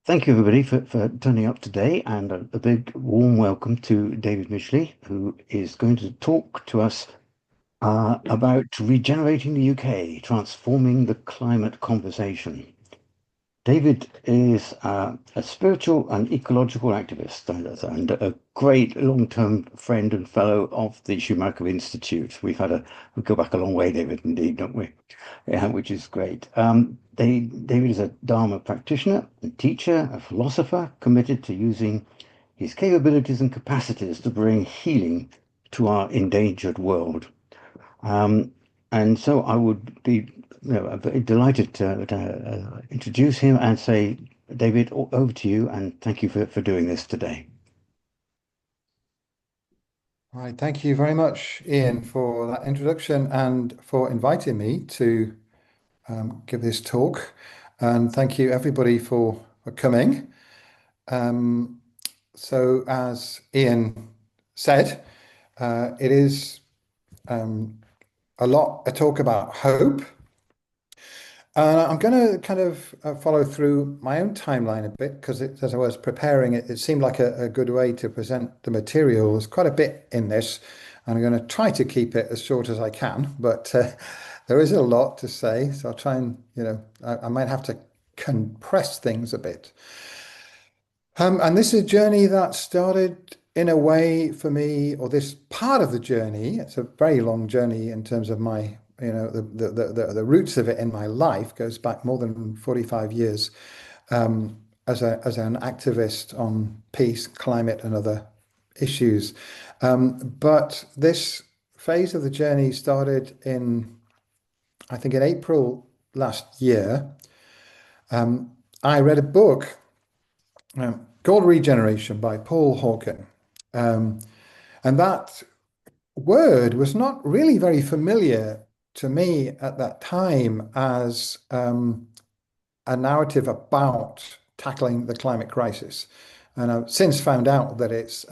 Thank you, everybody, for turning up today, and a big warm welcome to David Midgley, who is going to talk to us about regenerating the UK, transforming the climate conversation. David is a spiritual and ecological activist and a great long-term friend and fellow of the Schumacher Institute. We go back a long way, David, indeed, don't we? Yeah, which is great. David is a Dharma practitioner, a teacher, a philosopher committed to using his capabilities and capacities to bring healing to our endangered world. Um, and so I would be very delighted to introduce him and say, David, over to you, and thank you for doing this today. All right, thank you very much, Ian, for that introduction and for inviting me to give this talk. And thank you, everybody, for coming. Um, so, as Ian said, it is a talk about hope. I'm going to kind of follow through my own timeline a bit because as I was preparing it, it seemed like a good way to present the material. There's quite a bit in this, and I'm going to try to keep it as short as I can, but there is a lot to say, so I'll try and, I might have to compress things a bit. And this is a journey that started in a way for me, or this part of the journey. It's a very long journey in terms of my, the roots of it in my life goes back more than 45 years as an activist on peace, climate, and other issues. But this phase of the journey started I think, in April last year. I read a book called Regeneration by Paul Hawken. Um, and that word was not really very familiar to me at that time as a narrative about tackling the climate crisis. And I've since found out that it's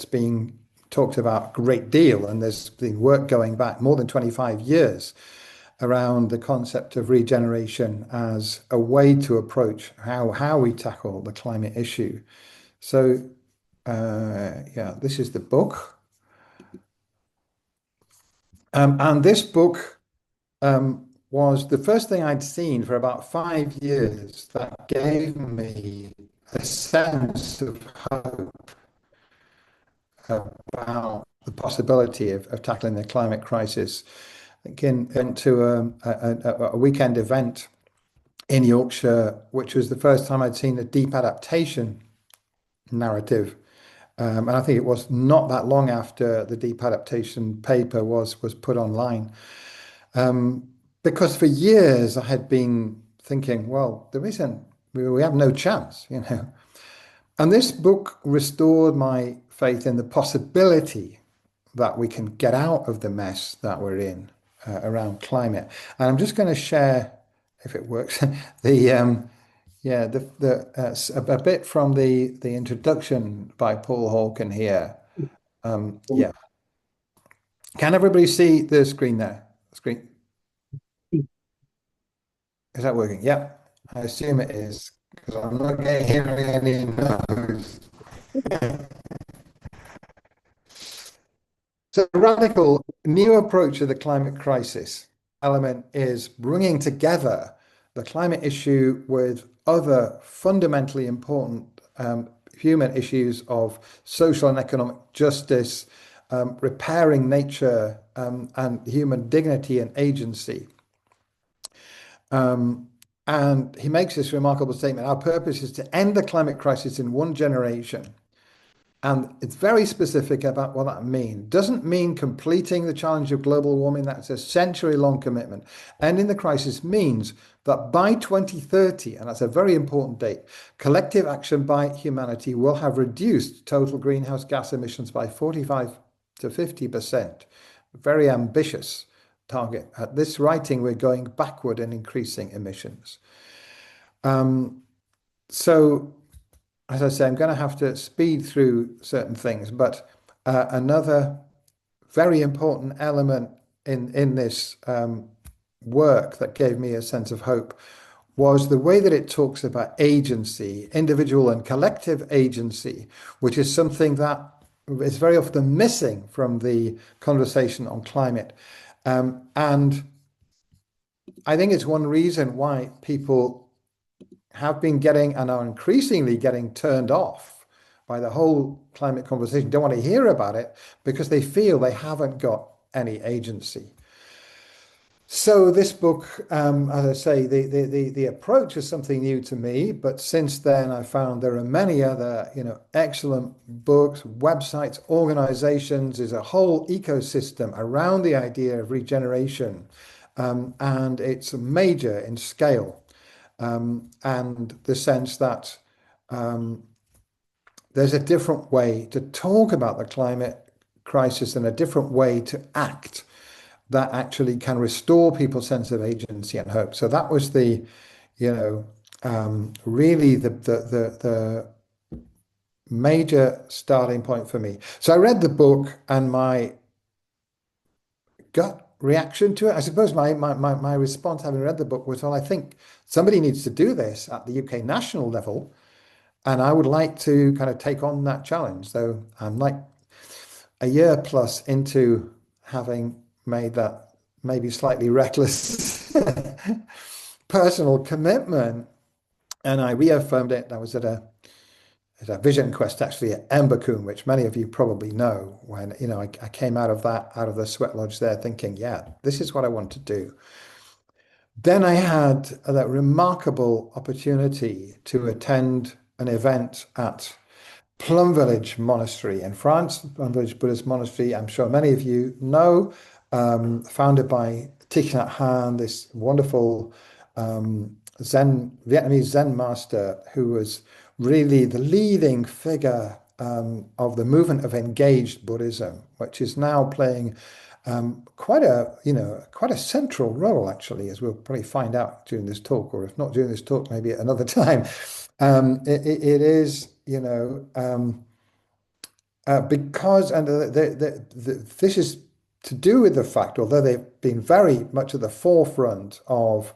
being talked about a great deal, and there's been work going back more than 25 years around the concept of regeneration as a way to approach how we tackle the climate issue. So, yeah, this is the book. And this book was the first thing I'd seen for about 5 years that gave me a sense of hope about the possibility of tackling the climate crisis. Again, went to a weekend event in Yorkshire, which was the first time I'd seen a deep adaptation narrative. And I think it was not that long after the deep adaptation paper was put online. Because for years I had been thinking, well, we have no chance. And this book restored my faith in the possibility that we can get out of the mess that we're in around climate. And I'm just going to share, if it works, the yeah, a bit from the introduction by Paul Hawken here. Yeah, can everybody see the screen there? Screen, is that working? Yeah, I assume it is because I'm not getting any no's. So, a radical new approach to the climate crisis element is bringing together the climate issue with other fundamentally important human issues of social and economic justice, repairing nature, and human dignity and agency. And he makes this remarkable statement: our purpose is to end the climate crisis in one generation. And it's very specific about what that means. Doesn't mean completing the challenge of global warming. That's a century-long commitment. Ending the crisis means that by 2030, and that's a very important date, collective action by humanity will have reduced total greenhouse gas emissions by 45 to 50%. Very ambitious target. At this writing, we're going backward and increasing emissions. So as I say, I'm going to have to speed through certain things, but another very important element in this work that gave me a sense of hope was the way that it talks about agency, individual and collective agency, which is something that is very often missing from the conversation on climate. And I think it's one reason why people have been getting and are increasingly getting turned off by the whole climate conversation, don't want to hear about it because they feel they haven't got any agency. So this book, as I say, the approach is something new to me, but since then I found there are many other, excellent books, websites, organizations. There's a whole ecosystem around the idea of regeneration, and it's major in scale, and the sense that there's a different way to talk about the climate crisis and a different way to act that actually can restore people's sense of agency and hope. So that was you know, really the major starting point for me. So I read the book, and my gut reaction to it, I suppose my response, having read the book, was, well, I think somebody needs to do this at the UK national level, and I would like to kind of take on that challenge. So I'm like a year plus into having made that maybe slightly reckless personal commitment, and I reaffirmed it. I was at a vision quest actually at Embercombe, which many of you probably know. When I came out of the sweat lodge there, thinking, yeah, this is what I want to do. Then I had that remarkable opportunity to attend an event at Plum Village Monastery in France. Plum Village Buddhist Monastery, I'm sure many of you know, founded by Thich Nhat Hanh, this wonderful Vietnamese Zen master who was really the leading figure of the movement of engaged Buddhism, which is now playing quite a central role, actually, as we'll probably find out during this talk, or if not during this talk, maybe at another time. It is, because, and this is to do with the fact, although they've been very much at the forefront of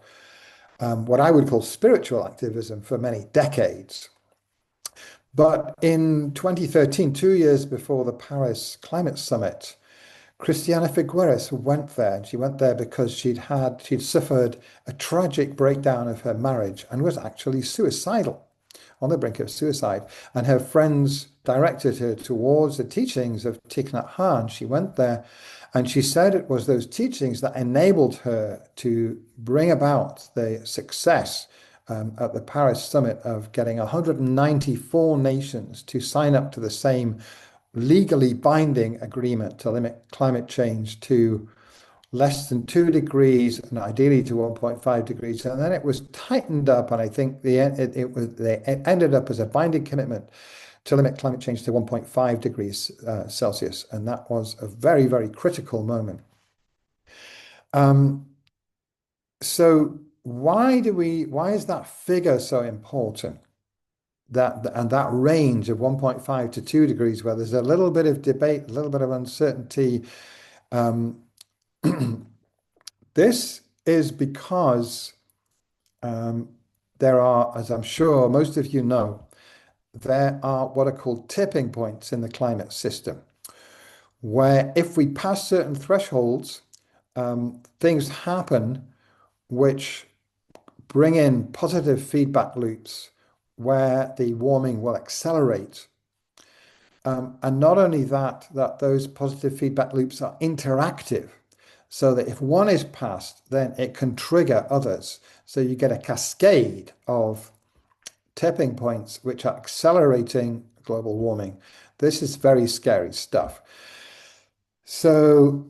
what I would call spiritual activism for many decades. But in 2013, 2 years before the Paris Climate Summit, Christiana Figueres went there, and she went there because she'd suffered a tragic breakdown of her marriage and was actually suicidal, on the brink of suicide. And her friends directed her towards the teachings of Thich Nhat Hanh. She went there, and she said it was those teachings that enabled her to bring about the success at the Paris summit of getting 194 nations to sign up to the same legally binding agreement to limit climate change to less than 2 degrees and ideally to 1.5 degrees. And then it was tightened up, and I think they ended up as a binding commitment to limit climate change to 1.5 degrees Celsius. And that was a very, very critical moment. So why is that figure so important? That range of 1.5 to 2 degrees, where there's a little bit of debate, a little bit of uncertainty. This is because there are, as I'm sure most of you know, there are what are called tipping points in the climate system, where if we pass certain thresholds, things happen which bring in positive feedback loops where the warming will accelerate. And not only that those positive feedback loops are interactive, so that if one is passed, then it can trigger others. So you get a cascade of tipping points which are accelerating global warming. This is very scary stuff. So,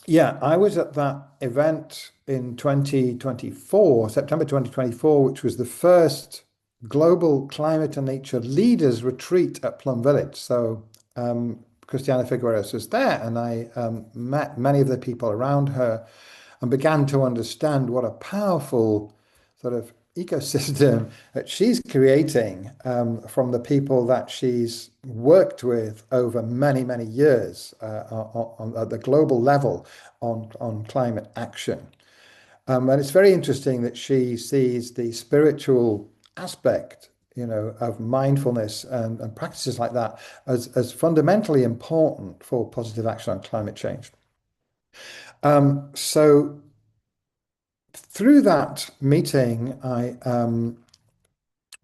yeah, I was at that event in 2024, September 2024, which was the first global climate and nature leaders retreat at Plum Village. So Christiana Figueres was there, and I met many of the people around her and began to understand what a powerful sort of ecosystem that she's creating from the people that she's worked with over many, many years at the global level on climate action. And it's very interesting that she sees the spiritual aspect, of mindfulness and practices like that as fundamentally important for positive action on climate change. So through that meeting, I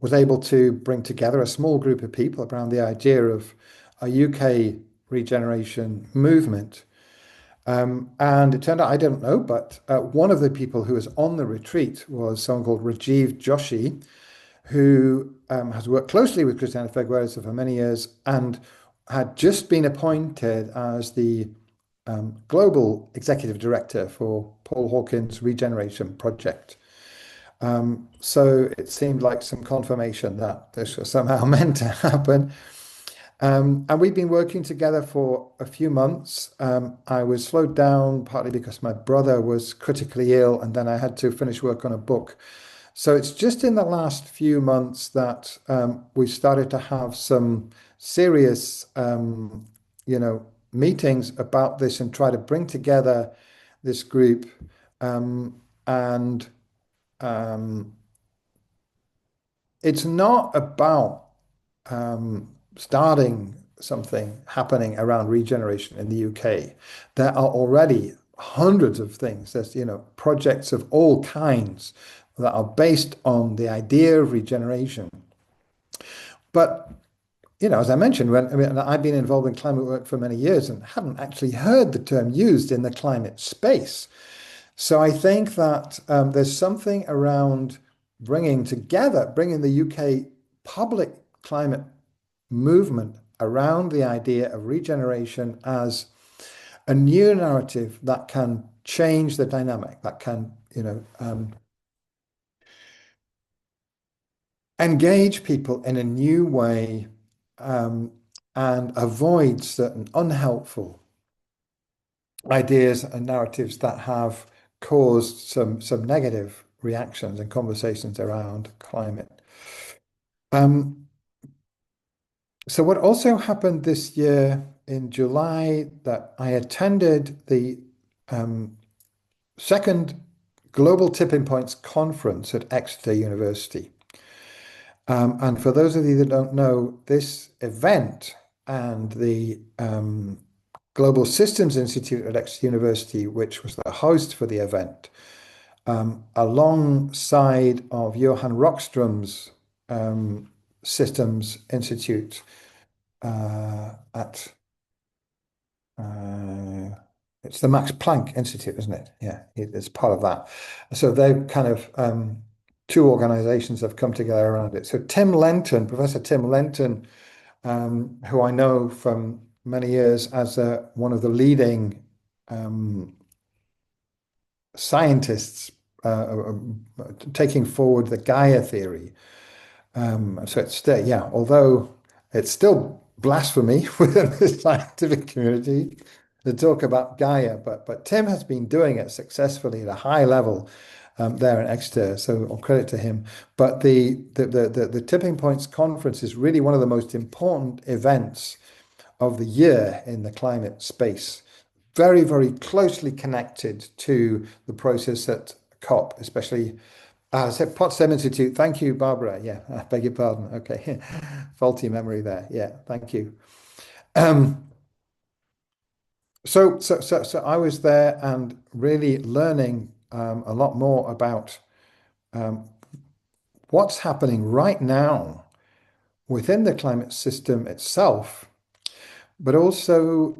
was able to bring together a small group of people around the idea of a UK regeneration movement. And it turned out, I don't know, but one of the people who was on the retreat was someone called Rajiv Joshi, who has worked closely with Christiana Figueres for many years and had just been appointed as the global executive director for Paul Hawkins' Regeneration Project. So it seemed like some confirmation that this was somehow meant to happen. And we've been working together for a few months. I was slowed down partly because my brother was critically ill, and then I had to finish work on a book. So it's just in the last few months that we started to have some serious, meetings about this and try to bring together this group. And um, it's not about starting something happening around regeneration in the UK. There are already hundreds of things. There's, projects of all kinds that are based on the idea of regeneration. But, as I mentioned, I've been involved in climate work for many years and haven't actually heard the term used in the climate space. So I think that there's something around bringing the UK public climate movement around the idea of regeneration as a new narrative that can change the dynamic, that can, engage people in a new way, um, and avoid certain unhelpful ideas and narratives that have caused some negative reactions and conversations around climate. Um, so what also happened this year in July that I attended the um, second Global Tipping Points conference at Exeter University. And for those of you that don't know, this event and the Global Systems Institute at Exeter University, which was the host for the event, alongside of Johan Rockström's Systems Institute at it's the Max Planck Institute, isn't it? Yeah, it's part of that. So they've kind of two organizations have come together around it. So Tim Lenton, Professor Tim Lenton, who I know from many years as one of the leading scientists taking forward the Gaia theory. So it's still, yeah, although it's still blasphemy within the scientific community to talk about Gaia, but Tim has been doing it successfully at a high level there in Exeter, so all credit to him. But the Tipping Points Conference is really one of the most important events of the year in the climate space. Very, very closely connected to the process at COP, especially Potsdam Institute. Thank you, Barbara. Yeah, I beg your pardon. Okay, faulty memory there. Yeah, thank you. Um, so I was there and really learning a lot more about um, what's happening right now within the climate system itself, but also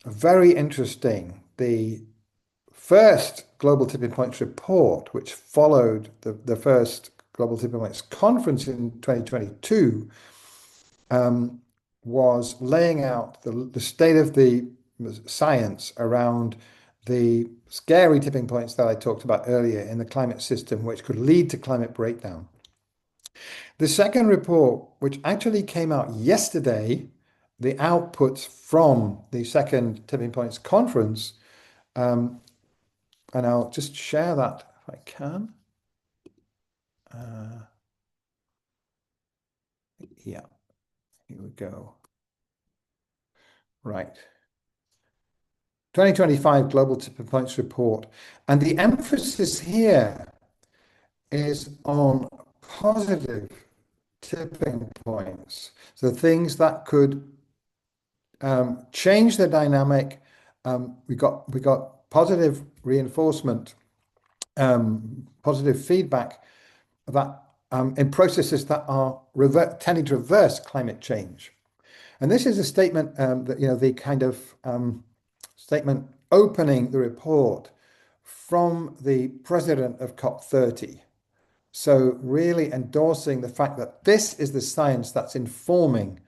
very interesting, the first Global Tipping Points report, which followed the first Global Tipping Points conference in 2022, was laying out the state of the science around the scary tipping points that I talked about earlier in the climate system, which could lead to climate breakdown. The second report, which actually came out yesterday, the outputs from the second Tipping Points conference, and I'll just share that if I can. Yeah, here we go. Right. 2025 Global Tipping Points report. And the emphasis here is on positive tipping points. So things that could change the dynamic. We got positive reinforcement, positive feedback that in processes that are tending to reverse climate change. And this is a statement that, the kind of statement opening the report from the president of COP30. So really endorsing the fact that this is the science that's informing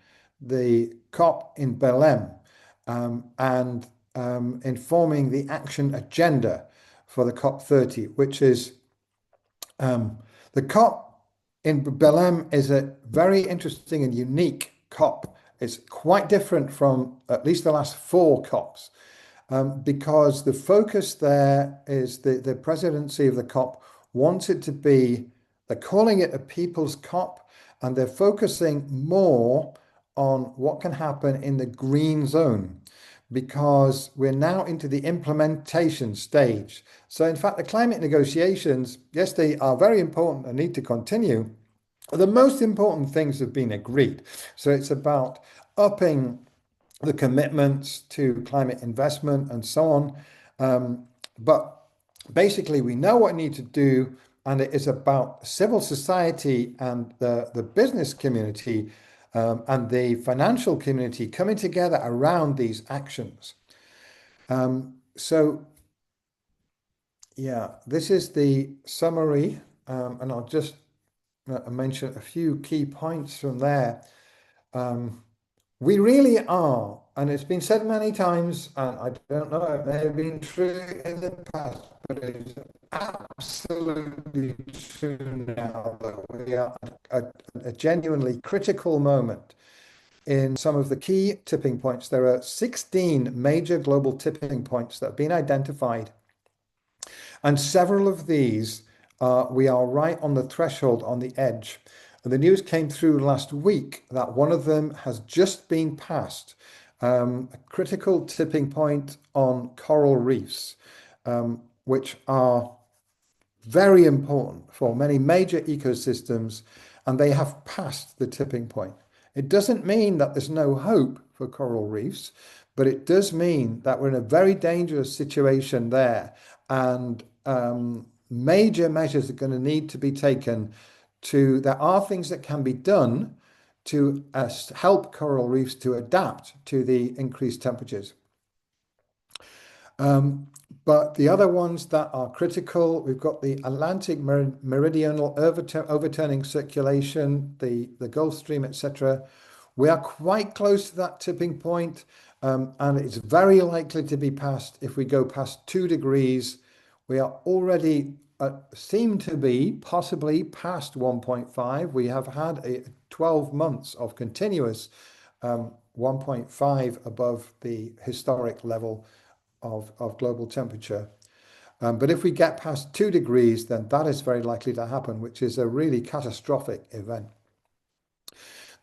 the COP in Belém, and informing the action agenda for the COP30, which is the COP in Belém is a very interesting and unique COP. It's quite different from at least the last four COPs, because the focus there is the presidency of the COP wants it to be, they're calling it a people's COP, and they're focusing more on what can happen in the green zone, because we're now into the implementation stage. So in fact, the climate negotiations, yes, they are very important and need to continue. The most important things have been agreed. So it's about upping the commitments to climate investment and so on. But basically, we know what we need to do, and it is about civil society and the business community, and the financial community coming together around these actions. So, yeah, this is the summary, and I'll just mention a few key points from there. We really are, and it's been said many times, and I don't know, it may have been true in the past, but it is absolutely true now that we are at a genuinely critical moment in some of the key tipping points. There are 16 major global tipping points that have been identified, and several of these we are right on the threshold, on the edge. And the news came through last week that one of them has just been passed, a critical tipping point on coral reefs, which are very important for many major ecosystems, and they have passed the tipping point. It doesn't mean that there's no hope for coral reefs, but it does mean that we're in a very dangerous situation there, and major measures are going to need to be taken there are things that can be done to help coral reefs to adapt to the increased temperatures. But the other ones that are critical, we've got the Atlantic meridional overturning circulation, the Gulf Stream, etc. We are quite close to that tipping point, and it's very likely to be passed if we go past 2 degrees. We are already seem to be possibly past 1.5. We have had 12 months of continuous 1.5 above the historic level of global temperature. But if we get past 2 degrees, then that is very likely to happen, which is a really catastrophic event.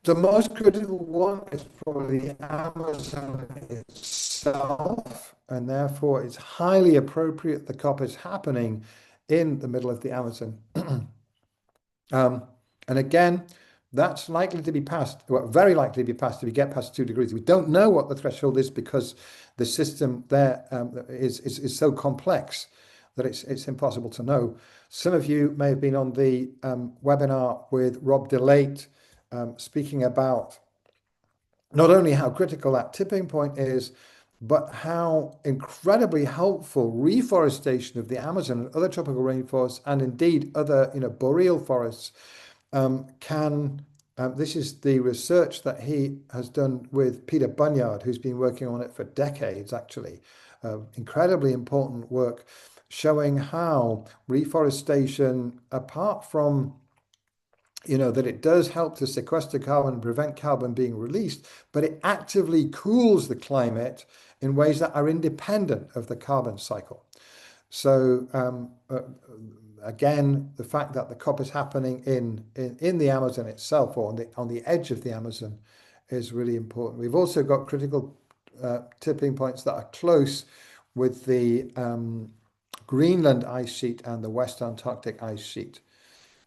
The most critical one is probably the Amazon itself, and therefore it's highly appropriate the COP is happening in the middle of the Amazon. And again, that's likely to be passed, well, very likely to be passed if we get past 2 degrees. We don't know what the threshold is because the system there is so complex that it's impossible to know. Some of you may have been on the webinar with Rob DeLate, speaking about not only how critical that tipping point is, but how incredibly helpful reforestation of the Amazon and other tropical rainforests, and indeed other boreal forests, can. This is the research that he has done with Peter Bunyard, who's been working on it for decades, actually. Incredibly important work showing how reforestation, apart from that it does help to sequester carbon and prevent carbon being released, but it actively cools the climate in ways that are independent of the carbon cycle. So again, the fact that the COP is happening in the Amazon itself, or on the edge of the Amazon, is really important. We've also got critical tipping points that are close, with the Greenland ice sheet and the West Antarctic ice sheet.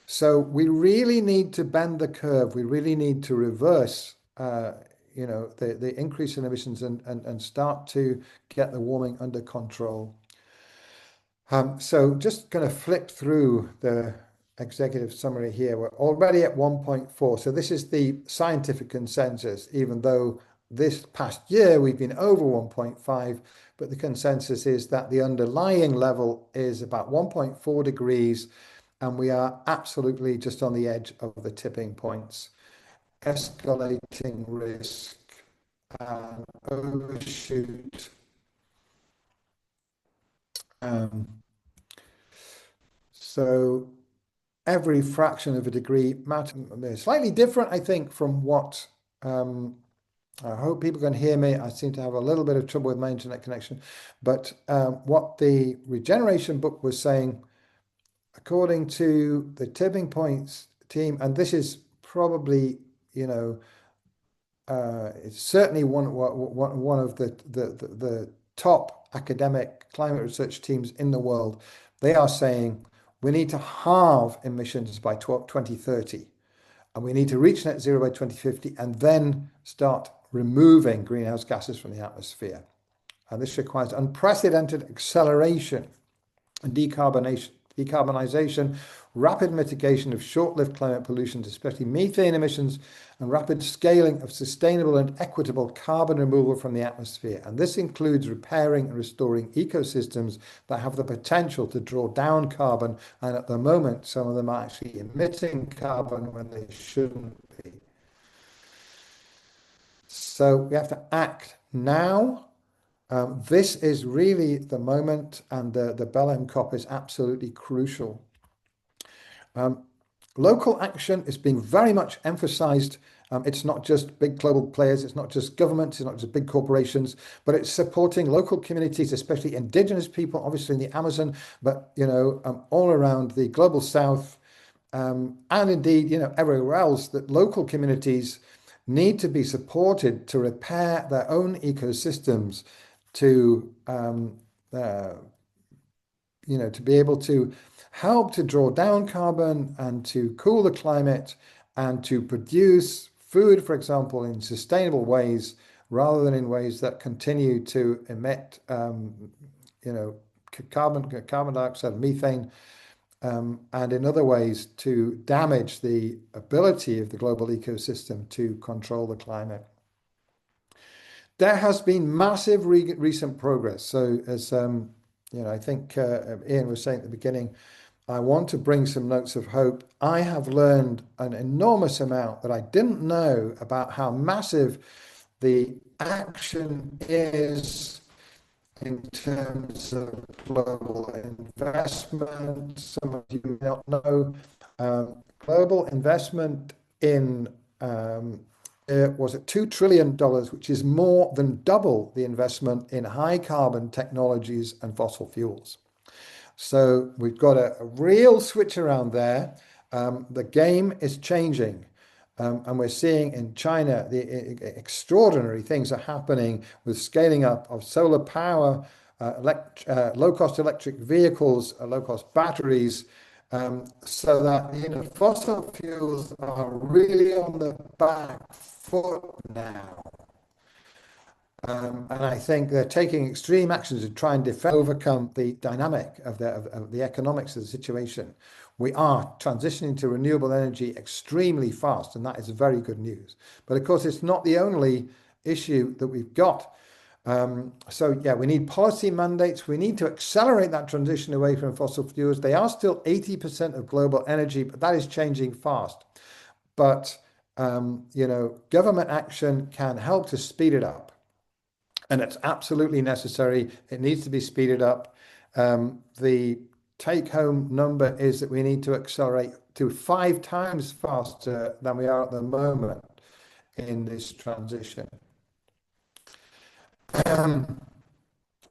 So we really need to bend the curve. We really need to reverse, the increase in emissions and start to get the warming under control. So just going to flip through the executive summary here. We're already at 1.4. So this is the scientific consensus, even though this past year we've been over 1.5, but the consensus is that the underlying level is about 1.4 degrees, and we are absolutely just on the edge of the tipping points. Escalating risk and overshoot. So every fraction of a degree matters. Slightly different, I think, from what I hope people can hear me. I seem to have a little bit of trouble with my internet connection, but what the Regeneration book was saying, according to the tipping points team, and this is probably, it's certainly one of the top academic climate research teams in the world. They are saying we need to halve emissions by 2030, and we need to reach net zero by 2050, and then start removing greenhouse gases from the atmosphere. And this requires unprecedented acceleration and decarbonization, rapid mitigation of short-lived climate pollutions, especially methane emissions, and rapid scaling of sustainable and equitable carbon removal from the atmosphere. And this includes repairing and restoring ecosystems that have the potential to draw down carbon. And at the moment, some of them are actually emitting carbon when they shouldn't be. So we have to act now. This is really the moment, and the Belém COP is absolutely crucial. Local action is being very much emphasized. It's not just big global players, it's not just governments, it's not just big corporations, but it's supporting local communities, especially indigenous people, obviously in the Amazon, but all around the global south, and indeed, everywhere else, that local communities need to be supported to repair their own ecosystems, to to be able to help to draw down carbon and to cool the climate and to produce food, for example, in sustainable ways rather than in ways that continue to emit carbon dioxide, methane, and in other ways to damage the ability of the global ecosystem to control the climate. There has been massive recent progress. So as I think Ian was saying at the beginning, I want to bring some notes of hope. I have learned an enormous amount that I didn't know about how massive the action is in terms of global investment. Some of you may not know, global investment in was at $2 trillion, which is more than double the investment in high carbon technologies and fossil fuels. So we've got a real switch around there. The game is changing. And we're seeing in China the extraordinary things are happening with scaling up of solar power, low-cost electric vehicles, low-cost batteries, so that fossil fuels are really on the back foot now. And I think they're taking extreme actions to try and overcome the dynamic of the economics of the situation. We are transitioning to renewable energy extremely fast, and that is very good news. But of course, it's not the only issue that we've got. So yeah, we need policy mandates. We need to accelerate that transition away from fossil fuels. They are still 80% of global energy, but that is changing fast. But government action can help to speed it up. And it's absolutely necessary. It needs to be speeded up. The take-home number is that we need to accelerate to 5 times faster than we are at the moment in this transition.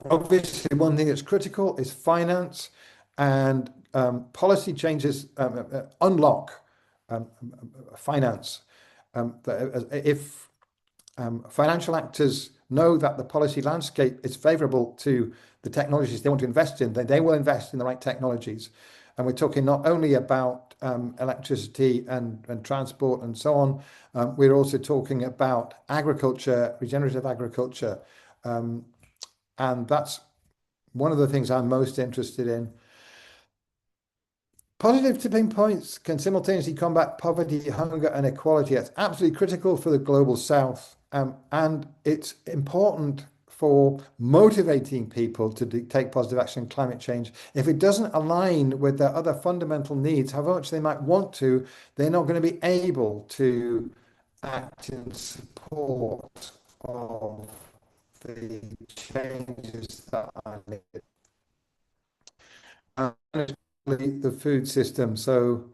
Obviously, one thing that's critical is finance, and policy changes unlock finance. If financial actors know that the policy landscape is favorable to the technologies they want to invest in, then they will invest in the right technologies. And we're talking not only about electricity and transport and so on, we're also talking about agriculture, regenerative agriculture. Um, and that's one of the things I'm most interested in. Positive tipping points can simultaneously combat poverty, hunger, and inequality. It's absolutely critical for the global south. And it's important for motivating people to take positive action on climate change. If it doesn't align with their other fundamental needs, however much they might want to, they're not going to be able to act in support of the changes that are needed. The food system. So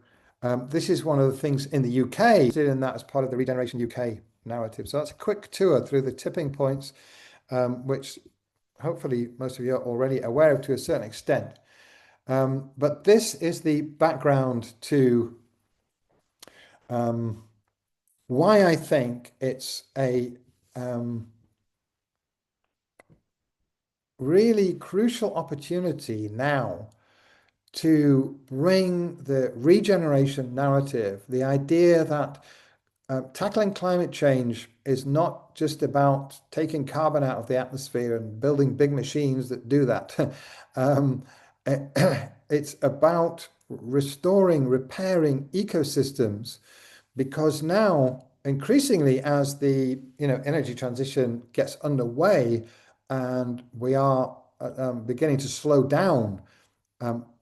this is one of the things in the UK, and that as part of the Regeneration UK narrative. So that's a quick tour through the tipping points, which hopefully most of you are already aware of to a certain extent. But this is the background to why I think it's a really crucial opportunity now to bring the regeneration narrative, the idea that tackling climate change is not just about taking carbon out of the atmosphere and building big machines that do that. um, it's about restoring, repairing ecosystems, because now, increasingly, as the energy transition gets underway, and we are beginning to slow down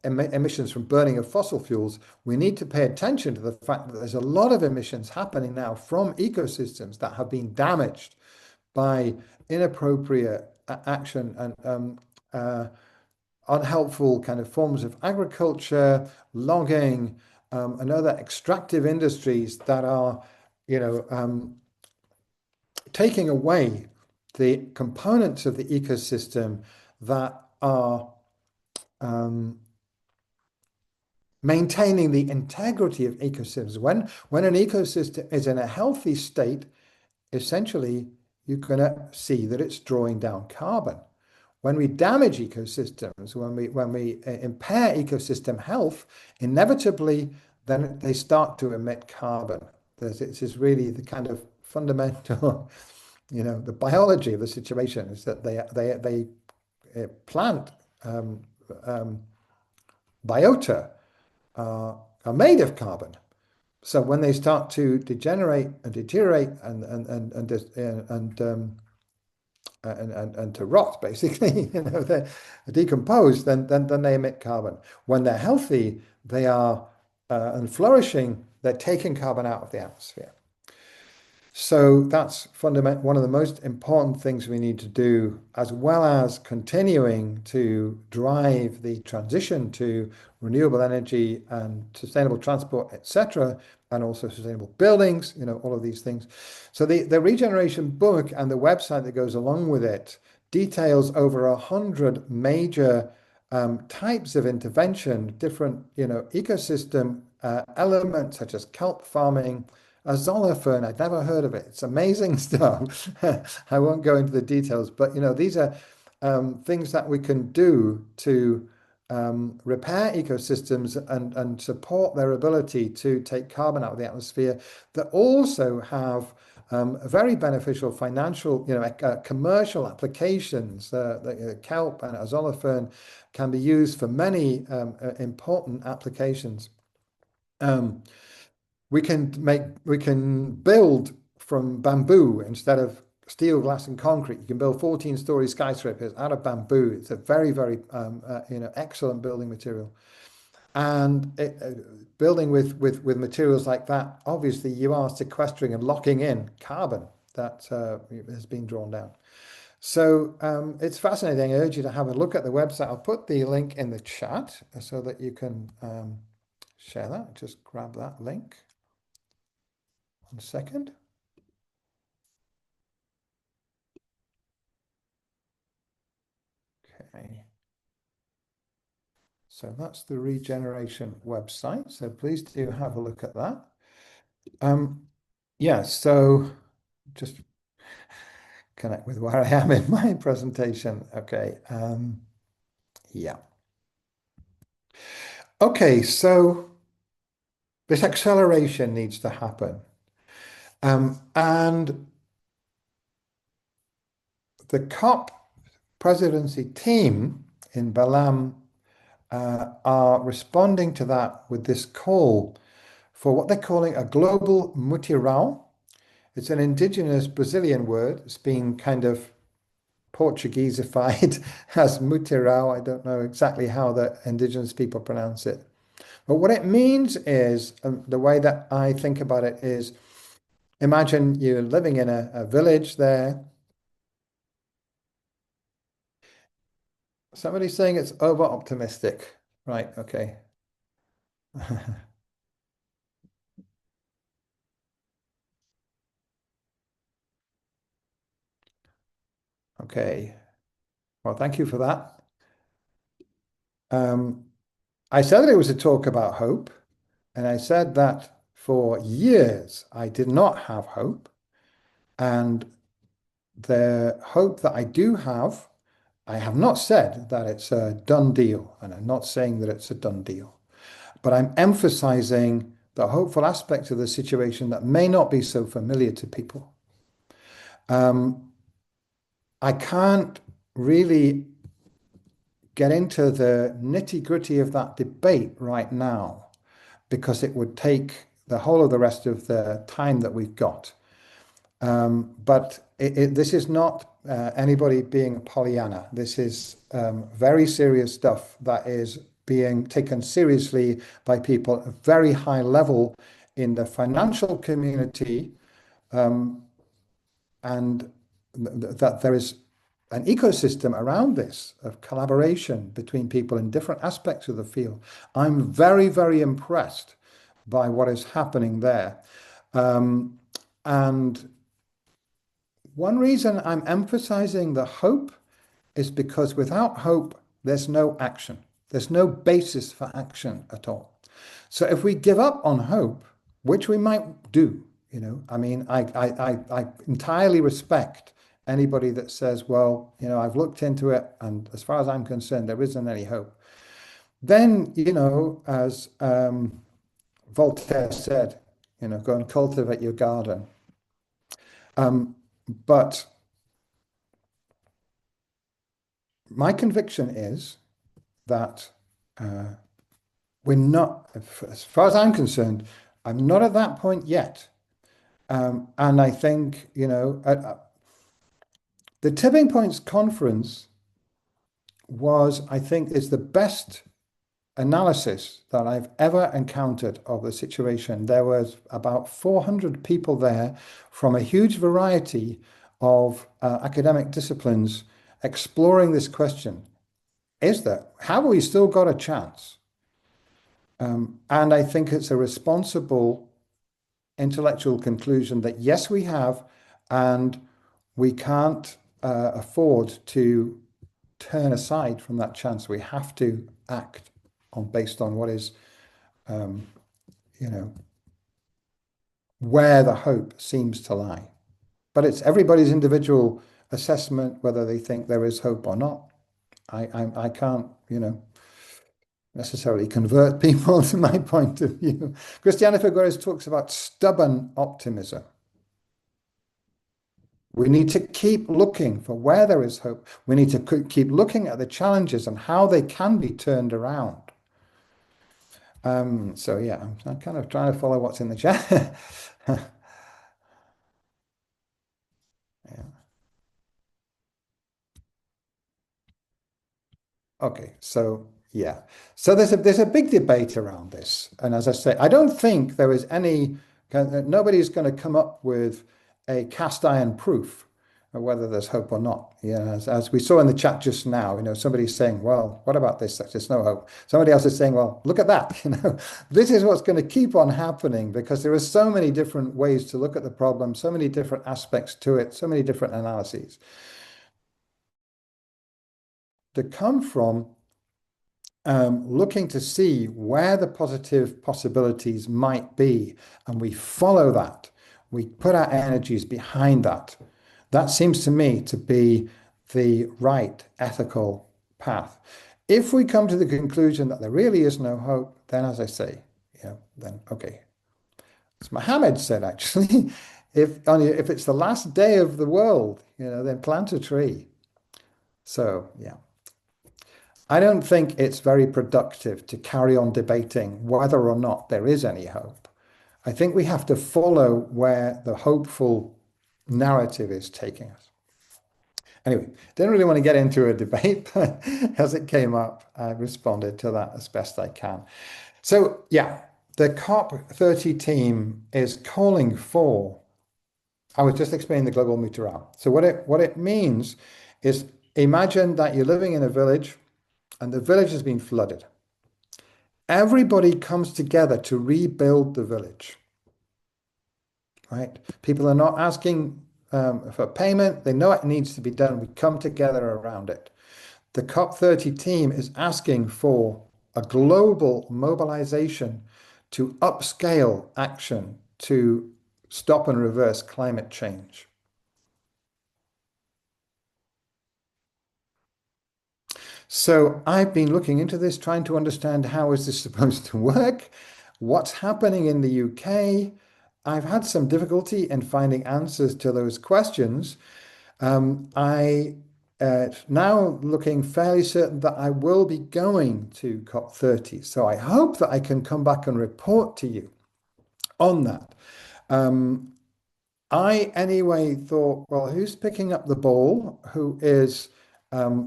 emissions from burning of fossil fuels, we need to pay attention to the fact that there's a lot of emissions happening now from ecosystems that have been damaged by inappropriate action and unhelpful kind of forms of agriculture, logging, and other extractive industries that are, taking away the components of the ecosystem that are maintaining the integrity of ecosystems. When an ecosystem is in a healthy state, essentially you're going to see that it's drawing down carbon. When we damage ecosystems, when we impair ecosystem health, inevitably then they start to emit carbon. This is really the kind of fundamental, the biology of the situation is that they plant biota are made of carbon. So when they start to degenerate and deteriorate and to rot, basically, they're decomposed, then they emit carbon. When they're healthy, they are and flourishing, they're taking carbon out of the atmosphere. So that's fundamental. One of the most important things we need to do, as well as continuing to drive the transition to renewable energy and sustainable transport, etc., and also sustainable buildings, all of these things. So the regeneration book and the website that goes along with it details over 100 major types of intervention, different, ecosystem elements such as kelp farming, azolifern. I'd never heard of it. It's amazing stuff. I won't go into the details, but these are things that we can do to repair ecosystems and support their ability to take carbon out of the atmosphere, that also have very beneficial financial, commercial applications. Kelp and azolifern can be used for many important applications. We can build from bamboo instead of steel, glass, and concrete. You can build 14-story skyscrapers out of bamboo. It's a very, very excellent building material. And building with materials like that, obviously you are sequestering and locking in carbon that has been drawn down. So it's fascinating. I urge you to have a look at the website. I'll put the link in the chat so that you can share that. Just grab that link. 1 second. Okay. So that's the Regeneration website. So please do have a look at that. Yeah, so just connect with where I am in my presentation. Okay. Yeah. Okay, so this acceleration needs to happen. And the COP presidency team in Balam are responding to that with this call for what they're calling a global mutirão. It's an indigenous Brazilian word. It's been kind of Portuguesified as mutirão. I don't know exactly how the indigenous people pronounce it. But what it means is, the way that I think about it is, imagine you're living in a village there. Somebody's saying it's over optimistic. Right, okay. Okay. Well, thank you for that. Um, I said that it was a talk about hope, and I said that for years I did not have hope, and the hope that I do have, I have not said that it's a done deal, and I'm not saying that it's a done deal, but I'm emphasizing the hopeful aspect of the situation that may not be so familiar to people. I can't really get into the nitty-gritty of that debate right now because it would take the whole of the rest of the time that we've got. But this is not anybody being a Pollyanna. This is very serious stuff that is being taken seriously by people at a very high level in the financial community, and that there is an ecosystem around this of collaboration between people in different aspects of the field. I'm very, very impressed by what is happening there. And one reason I'm emphasizing the hope is because without hope, there's no action. There's no basis for action at all. So if we give up on hope, which we might do, I mean, I entirely respect anybody that says, well, I've looked into it, and as far as I'm concerned, there isn't any hope. Then, as Voltaire said, go and cultivate your garden. But my conviction is that we're not, as far as I'm concerned, I'm not at that point yet. And I think, the Tipping Points Conference I think, is the best analysis that I've ever encountered of the situation. There was about 400 people there from a huge variety of academic disciplines exploring this question. Have we still got a chance? And I think it's a responsible intellectual conclusion that yes, we have, and we can't afford to turn aside from that chance. We have to act based on what is, where the hope seems to lie. But it's everybody's individual assessment whether they think there is hope or not. I can't, necessarily convert people to my point of view. Christiana Figueres talks about stubborn optimism. We need to keep looking for where there is hope. We need to keep looking at the challenges and how they can be turned around. So yeah, I'm kind of trying to follow what's in the chat. Yeah. Okay, so yeah, so there's a big debate around this, and as I say, I don't think there is nobody's going to come up with a cast iron proof of whether there's hope or not. Yeah, as we saw in the chat just now, somebody's saying, well, what about this? There's no hope. Somebody else is saying, well, look at that. This is what's going to keep on happening because there are so many different ways to look at the problem, so many different aspects to it, so many different analyses. To come from looking to see where the positive possibilities might be, and we follow that. We put our energies behind that. That seems to me to be the right ethical path. If we come to the conclusion that there really is no hope, then as I say, then okay. As Muhammad said, actually, if it's the last day of the world, then plant a tree. So yeah, I don't think it's very productive to carry on debating whether or not there is any hope. I think we have to follow where the hopeful narrative is taking us. Anyway, didn't really want to get into a debate, but as it came up, I responded to that as best I can. So, yeah, the COP30 team is calling for, I was just explaining the global mutual. So what it means is imagine that you're living in a village and the village has been flooded. Everybody comes together to rebuild the village, right? People are not asking for payment. They know it needs to be done. We come together around it. The COP30 team is asking for a global mobilization to upscale action to stop and reverse climate change. So I've been looking into this, trying to understand how is this supposed to work? What's happening in the UK? I've had some difficulty in finding answers to those questions. I now looking fairly certain that I will be going to COP30. So I hope that I can come back and report to you on that. I anyway thought, well, who's picking up the ball? Who is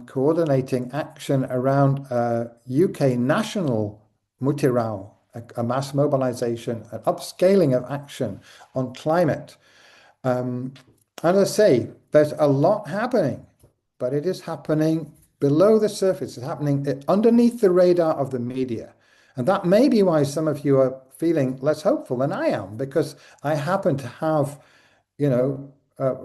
coordinating action around UK national mutirao, a mass mobilization, an upscaling of action on climate? And I say, there's a lot happening, but it is happening below the surface. It's happening underneath the radar of the media. And that may be why some of you are feeling less hopeful than I am, because I happen to have,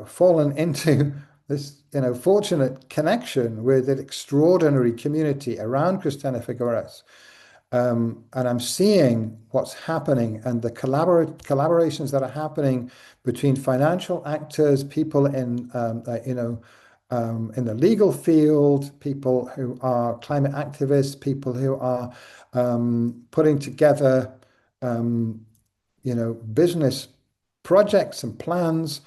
fallen into this, fortunate connection with an extraordinary community around Christina Figueres. And I'm seeing what's happening and the collaborations that are happening between financial actors, people in the legal field, people who are climate activists, people who are putting together business projects and plans,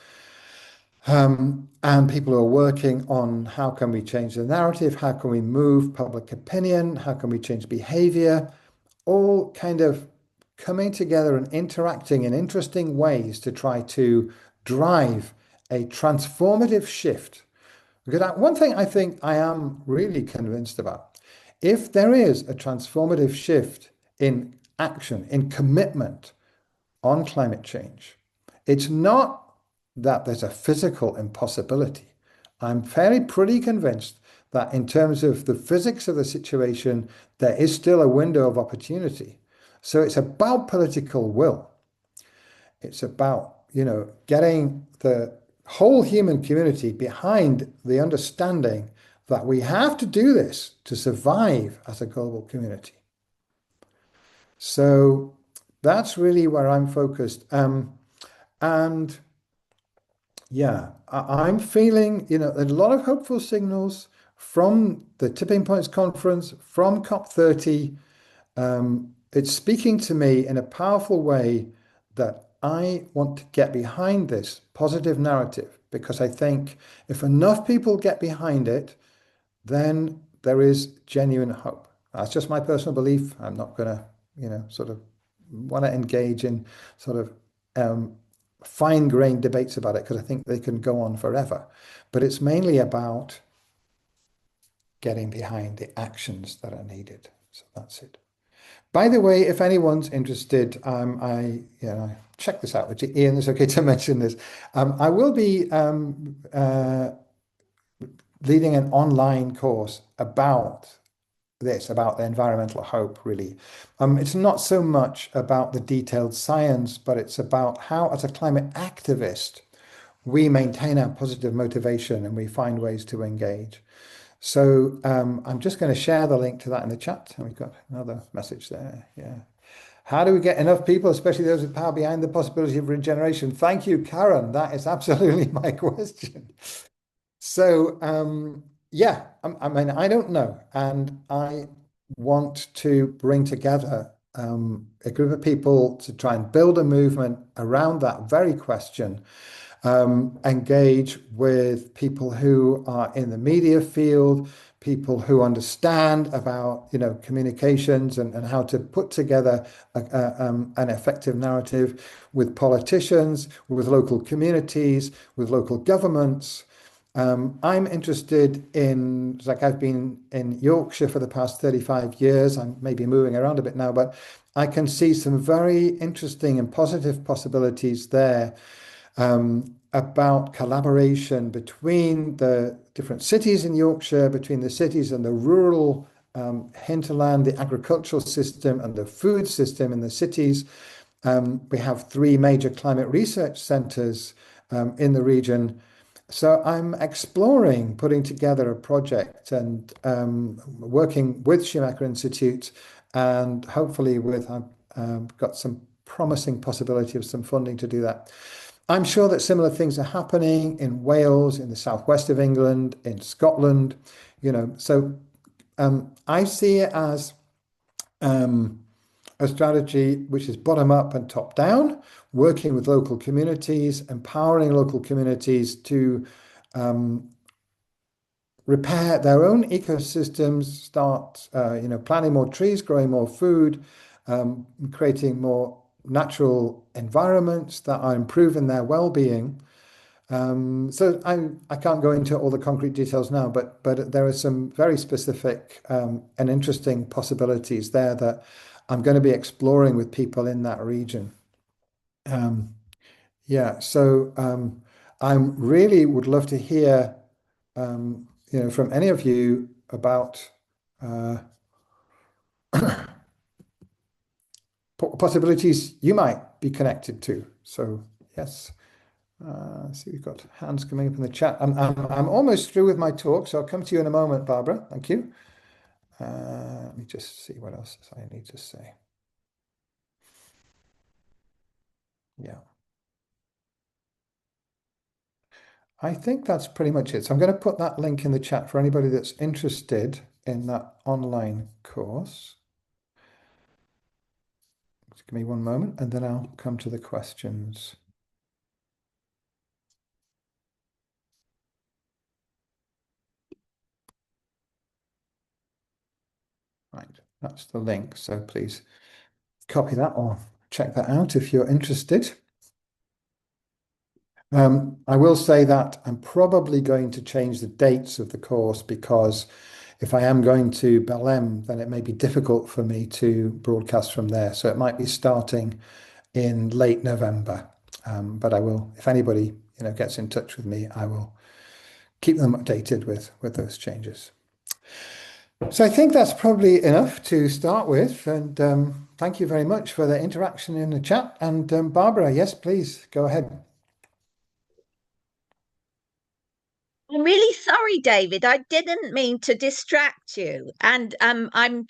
and people who are working on how can we change the narrative, how can we move public opinion, how can we change behavior, all kind of coming together and interacting in interesting ways to try to drive a transformative shift. Because one thing I think I am really convinced about, if there is a transformative shift in action, in commitment on climate change, it's not that there's a physical impossibility. I'm pretty convinced that in terms of the physics of the situation, there is still a window of opportunity. So it's about political will. It's about, getting the whole human community behind the understanding that we have to do this to survive as a global community. So that's really where I'm focused. And yeah, I'm feeling, a lot of hopeful signals from the Tipping Points Conference, from COP30. It's speaking to me in a powerful way that I want to get behind this positive narrative, because I think if enough people get behind it, then there is genuine hope. That's just my personal belief. I'm not going to, sort of want to engage in sort of fine-grained debates about it, because I think they can go on forever. But it's mainly about getting behind the actions that are needed. So that's it. By the way, if anyone's interested, check this out. Ian, it's okay to mention this. I will be leading an online course about this, about the environmental hope, really. It's not so much about the detailed science, but it's about how, as a climate activist, we maintain our positive motivation and we find ways to engage. So I'm just going to share the link to that in the chat. And we've got another message there. Yeah. How do we get enough people, especially those with power, behind the possibility of regeneration? Thank you, Karen. That is absolutely my question. So, yeah, I mean, I don't know. And I want to bring together a group of people to try and build a movement around that very question, engage with people who are in the media field, people who understand about, communications and how to put together an effective narrative with politicians, with local communities, with local governments. I'm interested in, like I've been in Yorkshire for the past 35 years. I'm maybe moving around a bit now, but I can see some very interesting and positive possibilities there about collaboration between the different cities in Yorkshire, between the cities and the rural hinterland, the agricultural system and the food system in the cities. We have three major climate research centres in the region. So I'm exploring putting together a project and working with Schumacher Institute, and hopefully with I've got some promising possibility of some funding to do that. I'm sure that similar things are happening in Wales, in the southwest of England, in Scotland, So I see it as a strategy which is bottom up and top down, working with local communities, empowering local communities to repair their own ecosystems, start, planting more trees, growing more food, creating more natural environments that are improving their well-being. So I can't go into all the concrete details now, but there are some very specific and interesting possibilities there that I'm going to be exploring with people in that region. Yeah, so I really would love to hear from any of you about uh, possibilities you might be connected to. So yes. See, we've got hands coming up in the chat. I'm almost through with my talk, so I'll come to you in a moment, Barbara. Thank you. Let me just see what else I need to say. Yeah. I think that's pretty much it. So I'm going to put that link in the chat for anybody that's interested in that online course. Just give me one moment and then I'll come to the questions. Right, that's the link. So please copy that or check that out if you're interested. I will say that I'm probably going to change the dates of the course because if I am going to Belém, then it may be difficult for me to broadcast from there. So it might be starting in late November. But I will, if anybody gets in touch with me, I will keep them updated with those changes. So I think that's probably enough to start with. And thank you very much for the interaction in the chat. And Barbara, yes, please go ahead. I'm really sorry, David. I didn't mean to distract you. And I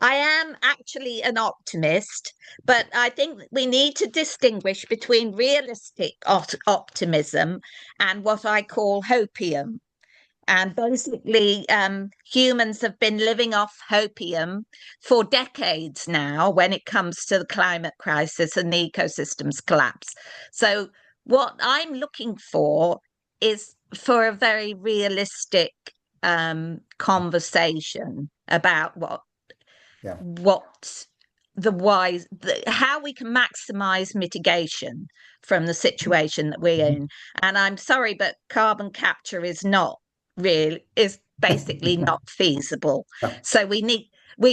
am actually an optimist, but I think we need to distinguish between realistic optimism and what I call hopium. And basically, humans have been living off hopium for decades now when it comes to the climate crisis and the ecosystems collapse. So, what I'm looking for is for a very realistic conversation about Yeah. what how we can maximize mitigation from the situation that we're in. And I'm sorry, but carbon capture is basically not feasible. Yeah. So we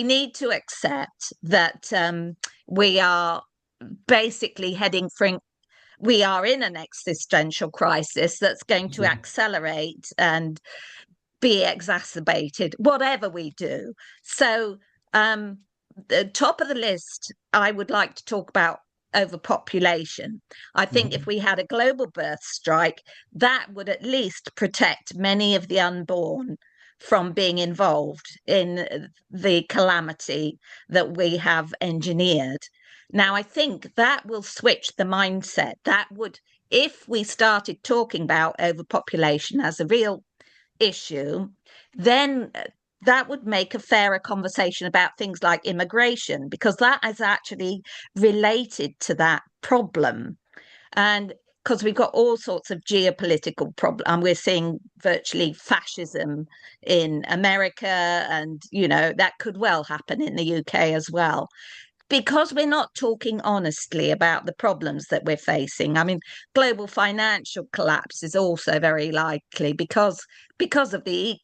need to accept that we are basically we are in an existential crisis that's going to accelerate and be exacerbated, whatever we do. So, the top of the list, I would like to talk about overpopulation. I think if we had a global birth strike, that would at least protect many of the unborn from being involved in the calamity that we have engineered. Now, I think that will switch the mindset. That would, if we started talking about overpopulation as a real issue, then that would make a fairer conversation about things like immigration, because that is actually related to that problem. And because we've got all sorts of geopolitical problems, and we're seeing virtually fascism in America, and that could well happen in the UK as well, because we're not talking honestly about the problems that we're facing. I mean, global financial collapse is also very likely because of the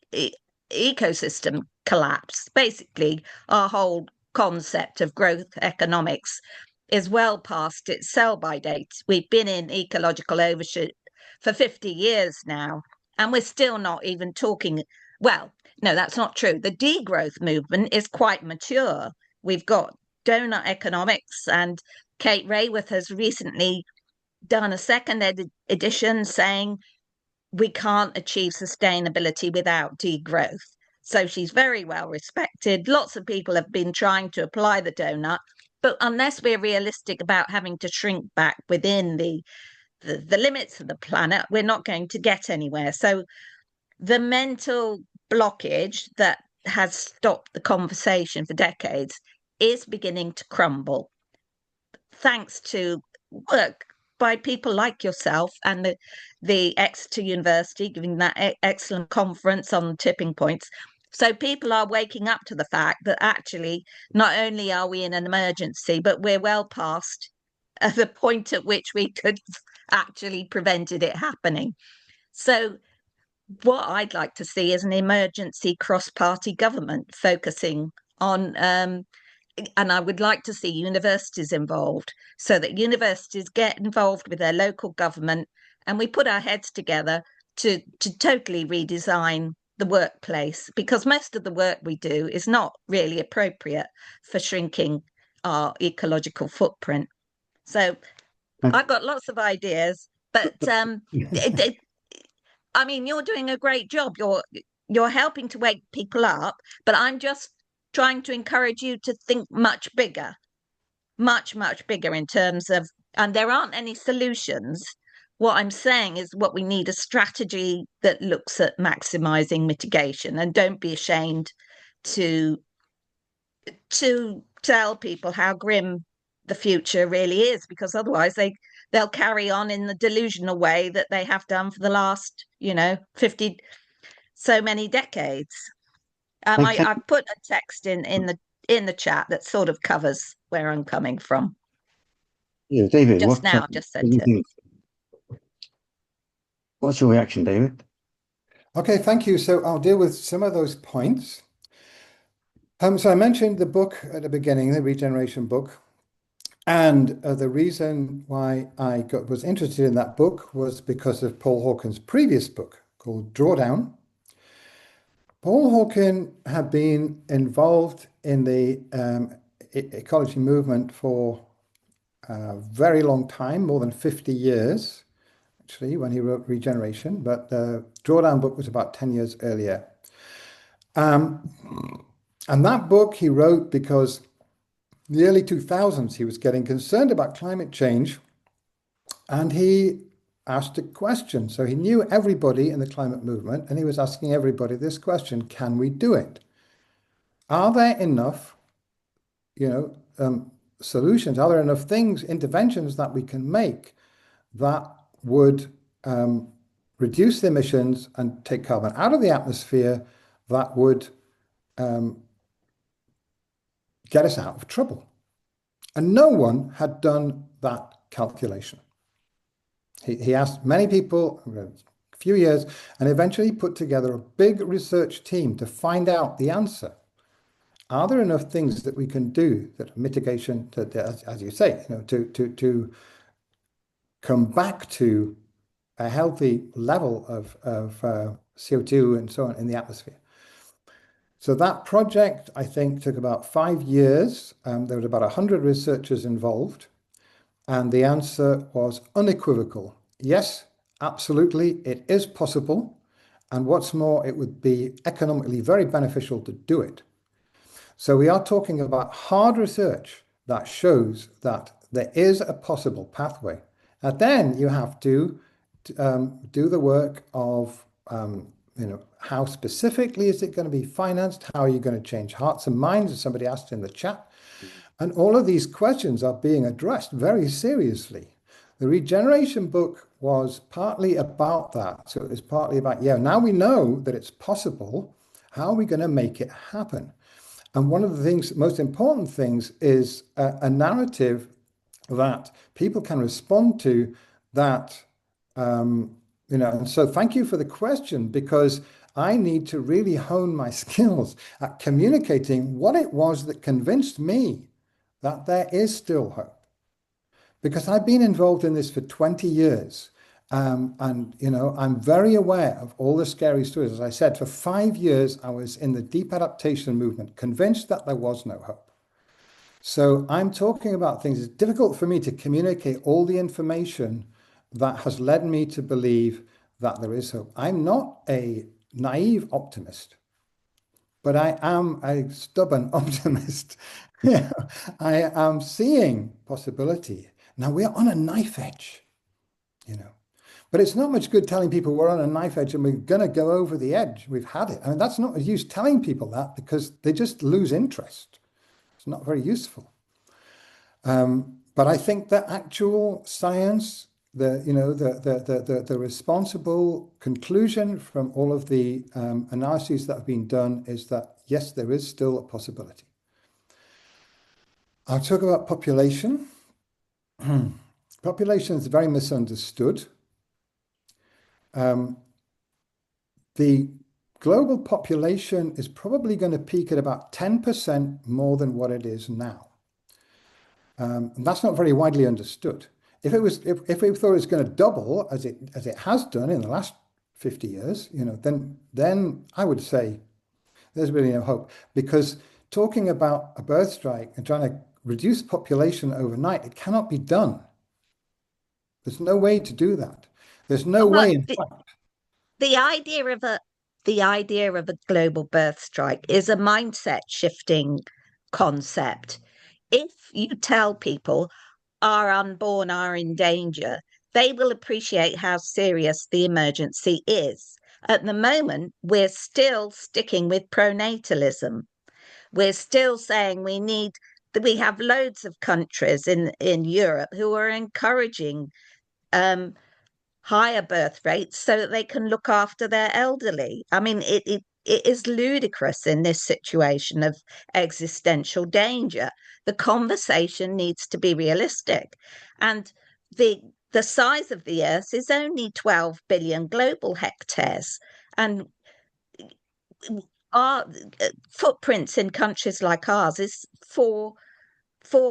ecosystem collapse. Basically, our whole concept of growth economics is well past its sell-by date. We've been in ecological overshoot for 50 years now, and we're still not even talking. Well, no, that's not true. The degrowth movement is quite mature. We've got donut economics, and Kate Raworth has recently done a second edition saying we can't achieve sustainability without degrowth. So she's very well respected. Lots of people have been trying to apply the donut, but unless we're realistic about having to shrink back within the limits of the planet, we're not going to get anywhere. So the mental blockage that has stopped the conversation for decades is beginning to crumble, thanks to work by people like yourself and the Exeter University giving that excellent conference on tipping points. So people are waking up to the fact that actually not only are we in an emergency, but we're well past the point at which we could have actually prevented it happening. So what I'd like to see is an emergency cross-party government focusing on and I would like to see universities involved, so that universities get involved with their local government, and we put our heads together to totally redesign the workplace, because most of the work we do is not really appropriate for shrinking our ecological footprint. So I've got lots of ideas, but I mean, you're doing a great job. You're helping to wake people up, but I'm just trying to encourage you to think much bigger, much bigger in terms of, and there aren't any solutions. What I'm saying is what we need a strategy that looks at maximizing mitigation, and don't be ashamed to tell people how grim the future really is, because otherwise they'll carry on in the delusional way that they have done for the last 50 so many decades. I've put a text in the chat that sort of covers where I'm coming from. Yeah, David, just said it. What's your reaction, David? Okay, thank you. So I'll deal with some of those points. So I mentioned the book at the beginning, the Regeneration book. And the reason why I was interested in that book was because of Paul Hawken's previous book called Drawdown. Paul Hawken had been involved in the ecology movement for a very long time, more than 50 years, actually, when he wrote Regeneration. But the Drawdown book was about 10 years earlier. And that book he wrote because in the early 2000s, he was getting concerned about climate change, and he asked a question. So he knew everybody in the climate movement, and he was asking everybody this question: can we do it? Are there enough, solutions? Are there enough things, interventions that we can make that would reduce the emissions and take carbon out of the atmosphere, that would get us out of trouble? And no one had done that calculation. He asked many people, a few years, and eventually put together a big research team to find out the answer. Are there enough things that we can do that mitigation, as you say, to come back to a healthy level of CO2 and so on in the atmosphere? So that project, I think, took about 5 years. There were about 100 researchers involved, and the answer was unequivocal. Yes, absolutely, it is possible. And what's more, it would be economically very beneficial to do it. So we are talking about hard research that shows that there is a possible pathway. And then you have to do the work of, how specifically is it going to be financed? How are you going to change hearts and minds, as somebody asked in the chat? And all of these questions are being addressed very seriously. The Regeneration book was partly about that. So it was partly about, now we know that it's possible. How are we going to make it happen? And one of the things, most important things, is a narrative that people can respond to that, and so thank you for the question, because I need to really hone my skills at communicating what it was that convinced me that there is still hope. Because I've been involved in this for 20 years. And, I'm very aware of all the scary stories. As I said, for 5 years, I was in the deep adaptation movement, convinced that there was no hope. So I'm talking about things. It's difficult for me to communicate all the information that has led me to believe that there is hope. I'm not a naive optimist, but I am a stubborn optimist. I am seeing possibility. Now we're on a knife edge, but it's not much good telling people we're on a knife edge and we're going to go over the edge. We've had it. I mean, that's not use telling people that, because they just lose interest. It's not very useful. But I think that actual science, the responsible conclusion from all of the analyses that have been done is that, yes, there is still a possibility. I'll talk about population. Population is very misunderstood. The global population is probably going to peak at about 10% more than what it is now. And that's not very widely understood. If we thought it was going to double as it has done in the last 50 years, then I would say there's really no hope, because talking about a birth strike and trying to reduce population overnight, it cannot be done. There's no way to do that. There's no way, in fact. The idea of a global birth strike is a mindset shifting concept. If you tell people our unborn are in danger, they will appreciate how serious the emergency is. At the moment, we're still sticking with pronatalism. We're still saying we have loads of countries in Europe who are encouraging higher birth rates so that they can look after their elderly. I mean, it is ludicrous in this situation of existential danger. The conversation needs to be realistic. And the size of the earth is only 12 billion global hectares. And our footprints in countries like ours is four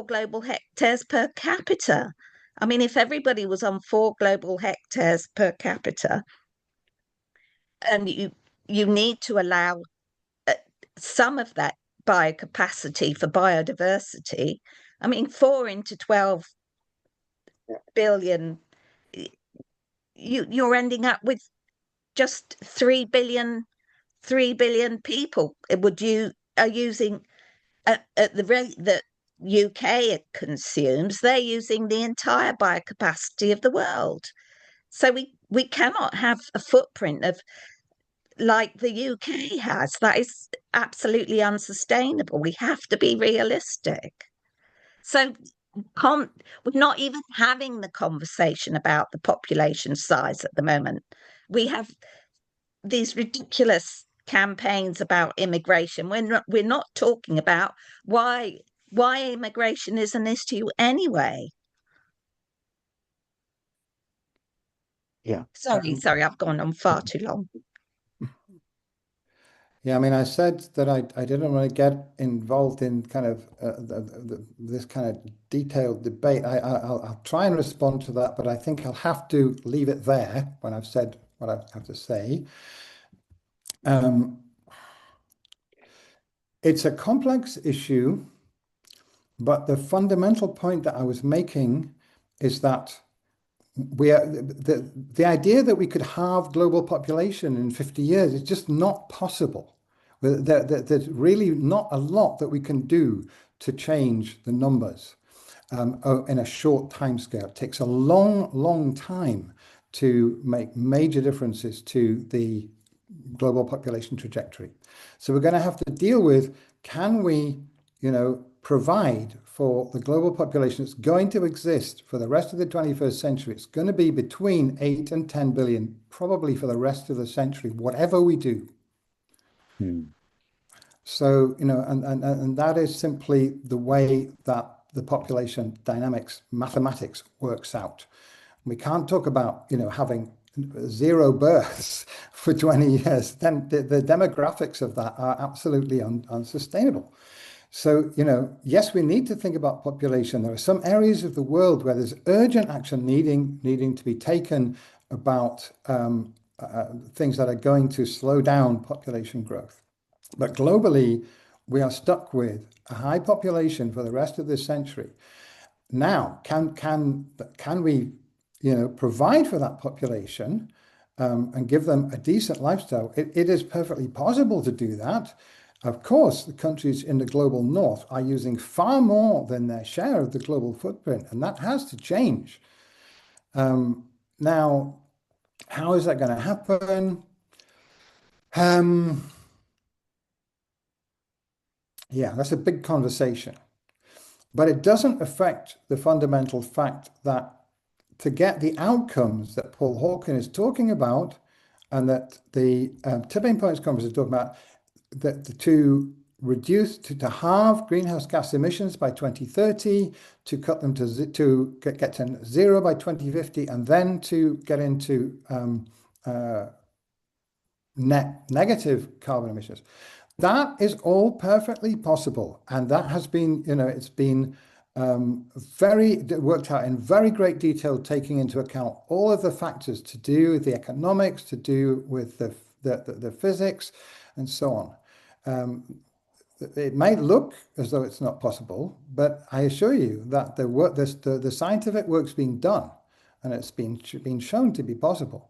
global hectares per capita. I mean, if everybody was on 4 global hectares per capita, and you need to allow some of that biocapacity for biodiversity. I mean, 4 into 12 billion, you're ending up with just 3 billion people. Are using at the rate that UK consumes, they're using the entire biocapacity of the world. So we cannot have a footprint of like the UK has. That is absolutely unsustainable. We have to be realistic. So we're not even having the conversation about the population size at the moment. We have these ridiculous campaigns about immigration. We're not talking about why immigration is an issue anyway. Yeah. Sorry, I've gone on far too long. Yeah, I mean, I said that I didn't want to get involved in kind of this kind of detailed debate. I'll try and respond to that, but I think I'll have to leave it there when I've said what I have to say. It's a complex issue, but the fundamental point that I was making is that the idea that we could halve global population in 50 years is just not possible. There's really not a lot that we can do to change the numbers in a short time scale. It takes a long, long time to make major differences to the global population trajectory. So we're going to have to deal with, can we, provide for the global population that's going to exist for the rest of the 21st century? It's going to be between 8 and 10 billion, probably for the rest of the century, whatever we do. So, and that is simply the way that the population dynamics mathematics works out. We can't talk about, having zero births for 20 years. Then the demographics of that are absolutely unsustainable. So, yes, we need to think about population. There are some areas of the world where there's urgent action needing to be taken about things that are going to slow down population growth. But globally, we are stuck with a high population for the rest of this century. Now, can we, provide for that population and give them a decent lifestyle? It is perfectly possible to do that. Of course, the countries in the global north are using far more than their share of the global footprint, and that has to change. Now, how is that going to happen? Yeah, that's a big conversation. But it doesn't affect the fundamental fact that to get the outcomes that Paul Hawken is talking about and that the Tipping Points Conference is talking about, that to reduce, to halve greenhouse gas emissions by 2030, to cut them to get to zero by 2050, and then to get into net negative carbon emissions. That is all perfectly possible, and that has been, it's been worked out in very great detail, taking into account all of the factors to do with the economics, to do with the physics, and so on. It might look as though it's not possible, but I assure you that the scientific work's been done, and it's been shown to be possible.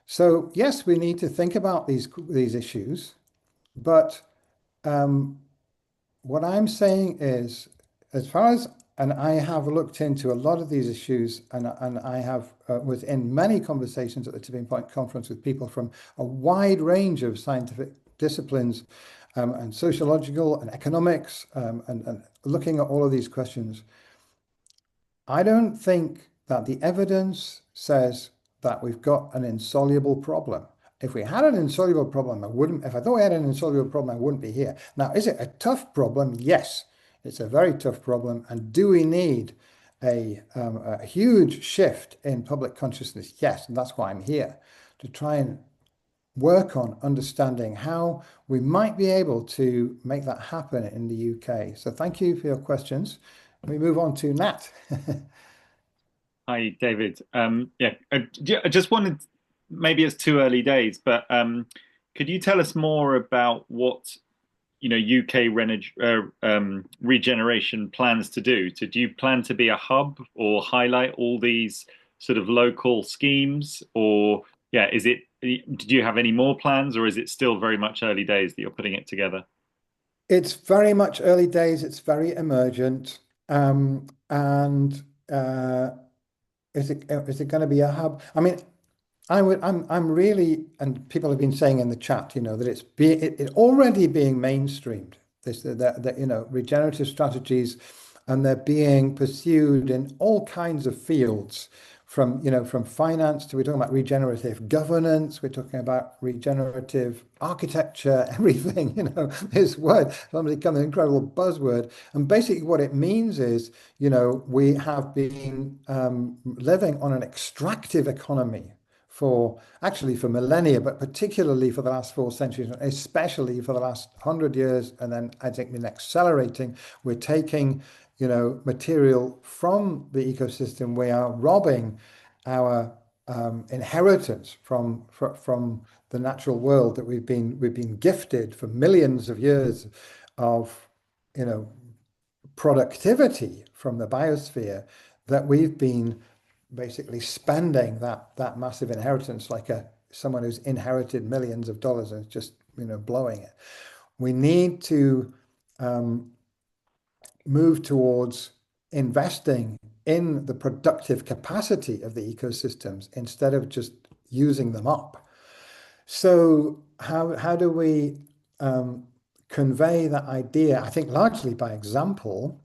So yes, we need to think about these issues. But what I'm saying is, as far as, and I have looked into a lot of these issues, and I have was in many conversations at the Tipping Point Conference with people from a wide range of scientific disciplines and sociological and economics, and looking at all of these questions. I don't think that the evidence says that we've got an insoluble problem. If we had an insoluble problem, if I thought we had an insoluble problem, I wouldn't be here. Now, is it a tough problem? Yes, it's a very tough problem. And do we need a huge shift in public consciousness? Yes, and that's why I'm here, to try and work on understanding how we might be able to make that happen in the UK. So thank you for your questions. We move on to Nat. Hi, David. Yeah, I just wanted, maybe it's too early days, but could you tell us more about what UK regeneration plans to do? Do you plan to be a hub or highlight all these sort of local schemes, or did you have any more plans, or is it still very much early days that you're putting it together? It's very much early days. It's very emergent, and is it going to be a hub? I mean, I'm really, and people have been saying in the chat, that it's already being mainstreamed. Regenerative strategies, and they're being pursued in all kinds of fields, from finance to, we're talking about regenerative governance, we're talking about regenerative architecture, everything. This word has become an incredible buzzword, and basically what it means is, we have been living on an extractive economy for millennia, but particularly for the last 4 centuries, especially for the last 100 years, and then I think been accelerating. We're taking, material from the ecosystem. We are robbing our inheritance from the natural world that we've been gifted for millions of years of, productivity from the biosphere, that we've been basically spending that massive inheritance like someone who's inherited millions of dollars and is just blowing it. We need to move towards investing in the productive capacity of the ecosystems instead of just using them up. So how do we convey that idea? I think largely by example.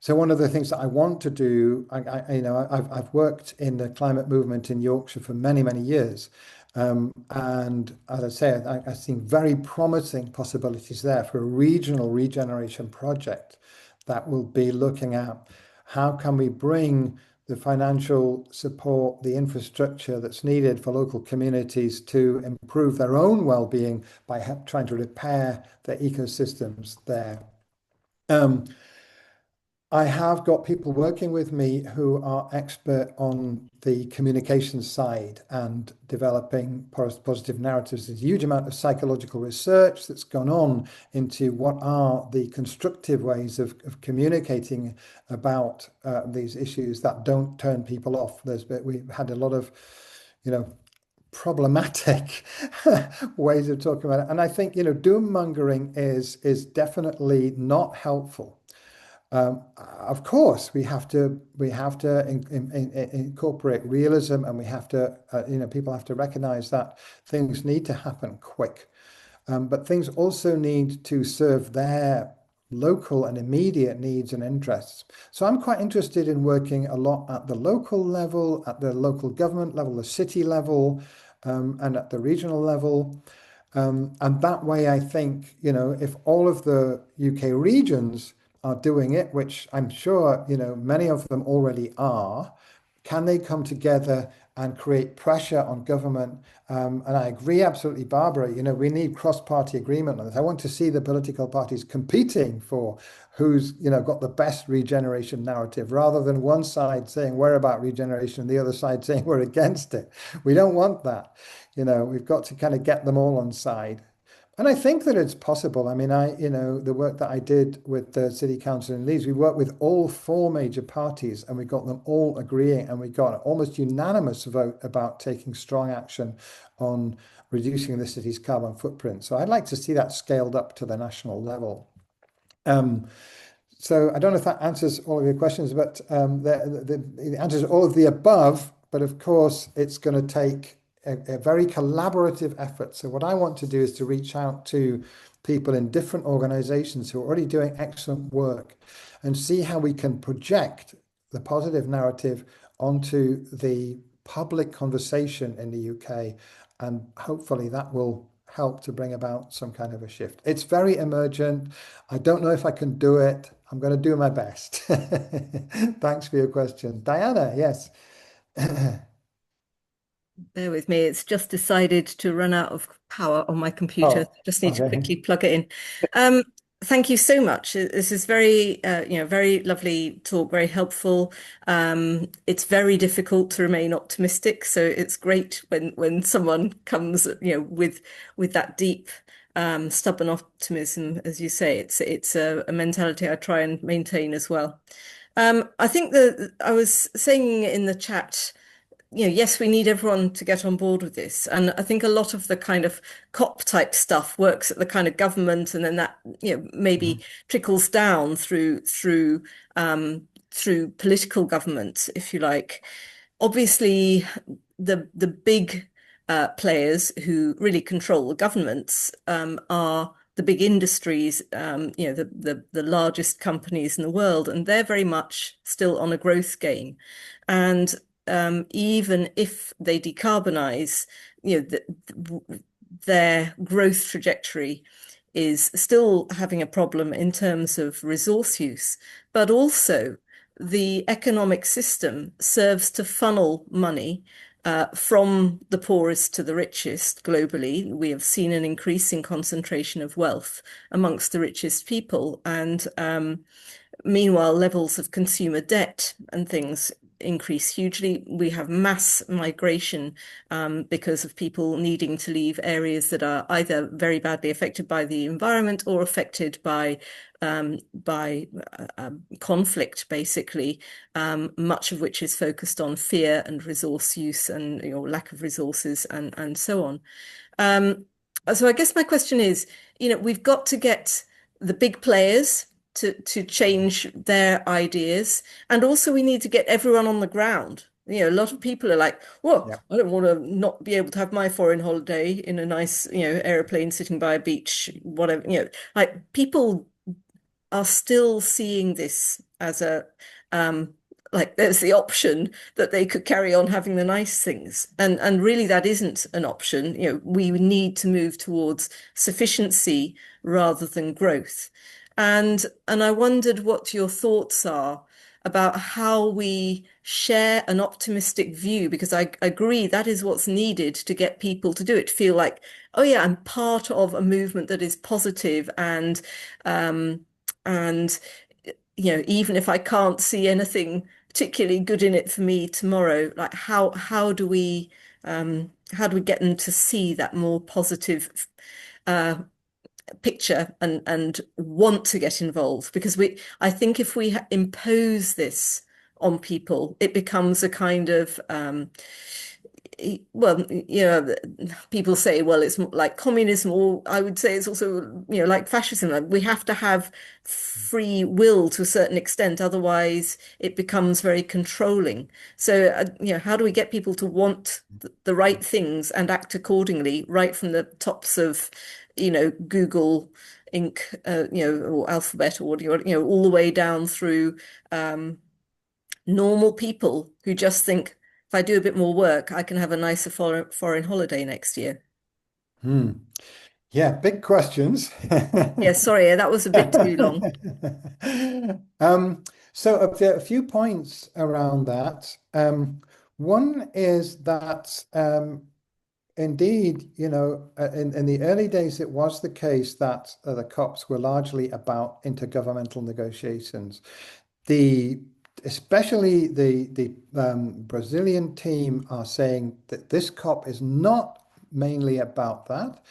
So one of the things that I want to do, I've worked in the climate movement in Yorkshire for many, many years. And as I say, I've seen very promising possibilities there for a regional regeneration project that will be looking at how can we bring the financial support, the infrastructure that's needed for local communities to improve their own well-being by trying to repair their ecosystems there. I have got people working with me who are expert on the communication side and developing positive narratives. There's a huge amount of psychological research that's gone on into what are the constructive ways of communicating about these issues that don't turn people off. We've had a lot of, problematic ways of talking about it. And I think, doom mongering is definitely not helpful. Of course, we have to incorporate realism, and we have to, people have to recognize that things need to happen quick, but things also need to serve their local and immediate needs and interests. So I'm quite interested in working a lot at the local level, at the local government level, the city level, and at the regional level. And that way, I think, if all of the UK regions are doing it, which I'm sure, many of them already are, can they come together and create pressure on government? And I agree absolutely, Barbara, we need cross-party agreement on this. I want to see the political parties competing for who's, got the best regeneration narrative, rather than one side saying we're about regeneration and the other side saying we're against it. We don't want that. We've got to kind of get them all on side. And I think that it's possible. I mean, the work that I did with the City Council in Leeds, we worked with all four major parties and we got them all agreeing, and we got an almost unanimous vote about taking strong action on reducing the city's carbon footprint. So I'd like to see that scaled up to the national level. So I don't know if that answers all of your questions, but the answers all of the above. But of course, it's going to take a very collaborative effort. So what I want to do is to reach out to people in different organizations who are already doing excellent work and see how we can project the positive narrative onto the public conversation in the UK. And hopefully that will help to bring about some kind of a shift. It's very emergent. I don't know if I can do it. I'm going to do my best. Thanks for your question. Diana, yes. Bear with me, it's just decided to run out of power on my computer. Just need to quickly plug it in. Thank you so much. This is very, very lovely talk, very helpful. It's very difficult to remain optimistic, so it's great when someone comes, with that deep, stubborn optimism, as you say. It's a mentality I try and maintain as well. I think that I was saying in the chat, yes, we need everyone to get on board with this. And I think a lot of the kind of COP type stuff works at the kind of government, and then that, maybe trickles down through political government, if you like. Obviously, the big players who really control the governments are the big industries, the largest companies in the world, and they're very much still on a growth game. And even if they decarbonize, their growth trajectory is still having a problem in terms of resource use, but also the economic system serves to funnel money from the poorest to the richest globally. We have seen an increasing concentration of wealth amongst the richest people, and meanwhile, levels of consumer debt and things increase hugely. We have mass migration because of people needing to leave areas that are either very badly affected by the environment or affected by conflict, basically, much of which is focused on fear and resource use and lack of resources and so on. So I guess my question is, we've got to get the big players to change their ideas, and also we need to get everyone on the ground. A lot of people are like, well, Yeah. I don't want to not be able to have my foreign holiday in a nice, airplane sitting by a beach, whatever, like people are still seeing this as a like there's the option that they could carry on having the nice things, and really that isn't an option. We need to move towards sufficiency rather than growth. And I wondered what your thoughts are about how we share an optimistic view, because I agree that is what's needed to get people to do it, feel like, oh yeah, I'm part of a movement that is positive, and even if I can't see anything particularly good in it for me tomorrow, like how do we get them to see that more positive picture and want to get involved? Because I think if we impose this on people, it becomes a kind of well, people say, well, it's like communism, or I would say it's also, like fascism. Like, we have to have free will to a certain extent, otherwise it becomes very controlling. So, how do we get people to want the right things and act accordingly, right from the tops of, Google Inc., or Alphabet, or all the way down through normal people who just think, if I do a bit more work, I can have a nicer foreign holiday next year. Yeah, big questions. Yeah, sorry, that was a bit too long. So a few points around that. One is that indeed, in the early days, it was the case that the COPs were largely about intergovernmental negotiations. Especially the Brazilian team are saying that this COP is not mainly about that,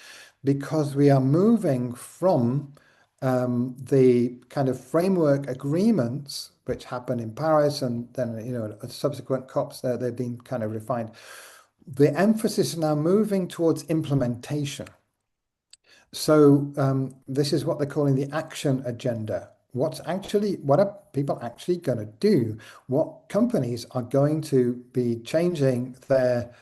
because we are moving from the kind of framework agreements which happen in Paris, and then subsequent COPs they've been kind of refined. The emphasis is now moving towards implementation. So this is what they're calling the action agenda. What are people actually going to do? What companies are going to be changing their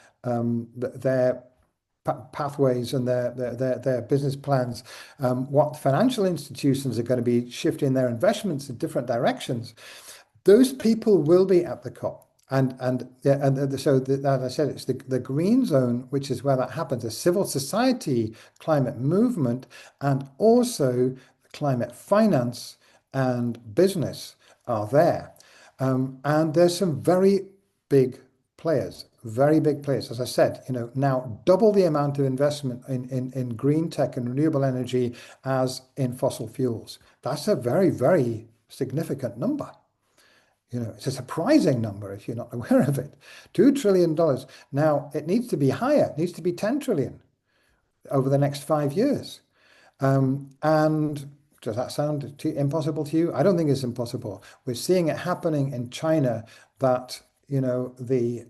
pathways and their business plans? What financial institutions are going to be shifting their investments in different directions? Those people will be at the COP. So as I said, it's the green zone, which is where that happens, a civil society climate movement, and also climate finance and business are there. And there's some very big players, as I said, now double the amount of investment in green tech and renewable energy as in fossil fuels. That's a very, very significant number. It's a surprising number if you're not aware of it. $2 trillion. Now, it needs to be higher. It needs to be 10 trillion over the next 5 years. And does that sound impossible to you? I don't think it's impossible. We're seeing it happening in China that, the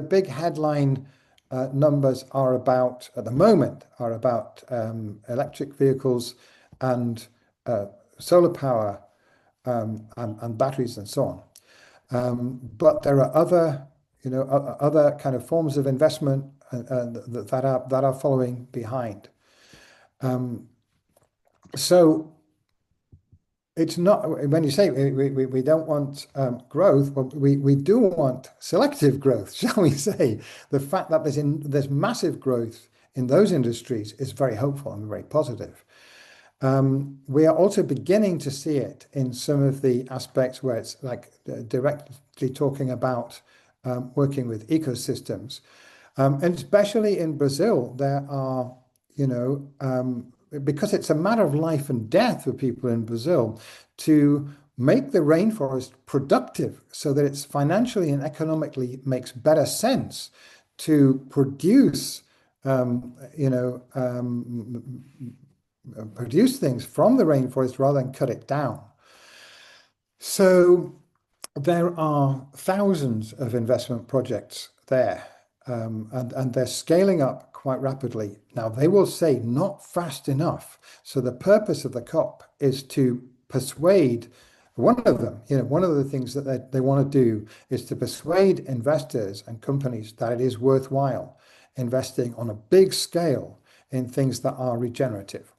big headline numbers are about, at the moment, electric vehicles and solar power and batteries and so on. But there are other kind of forms of investment that are following behind. So it's not, when you say we don't want growth, well, we do want selective growth, shall we say. The fact that there's massive growth in those industries is very hopeful and very positive. We are also beginning to see it in some of the aspects where it's like directly talking about working with ecosystems. And especially in Brazil, there are, because it's a matter of life and death for people in Brazil to make the rainforest productive so that it's financially and economically makes better sense to produce, produce things from the rainforest rather than cut it down. So there are thousands of investment projects there, and they're scaling up quite rapidly. Now, they will say not fast enough. So the purpose of the COP is to persuade one of them, one of the things that they want to do is to persuade investors and companies that it is worthwhile investing on a big scale in things that are regenerative.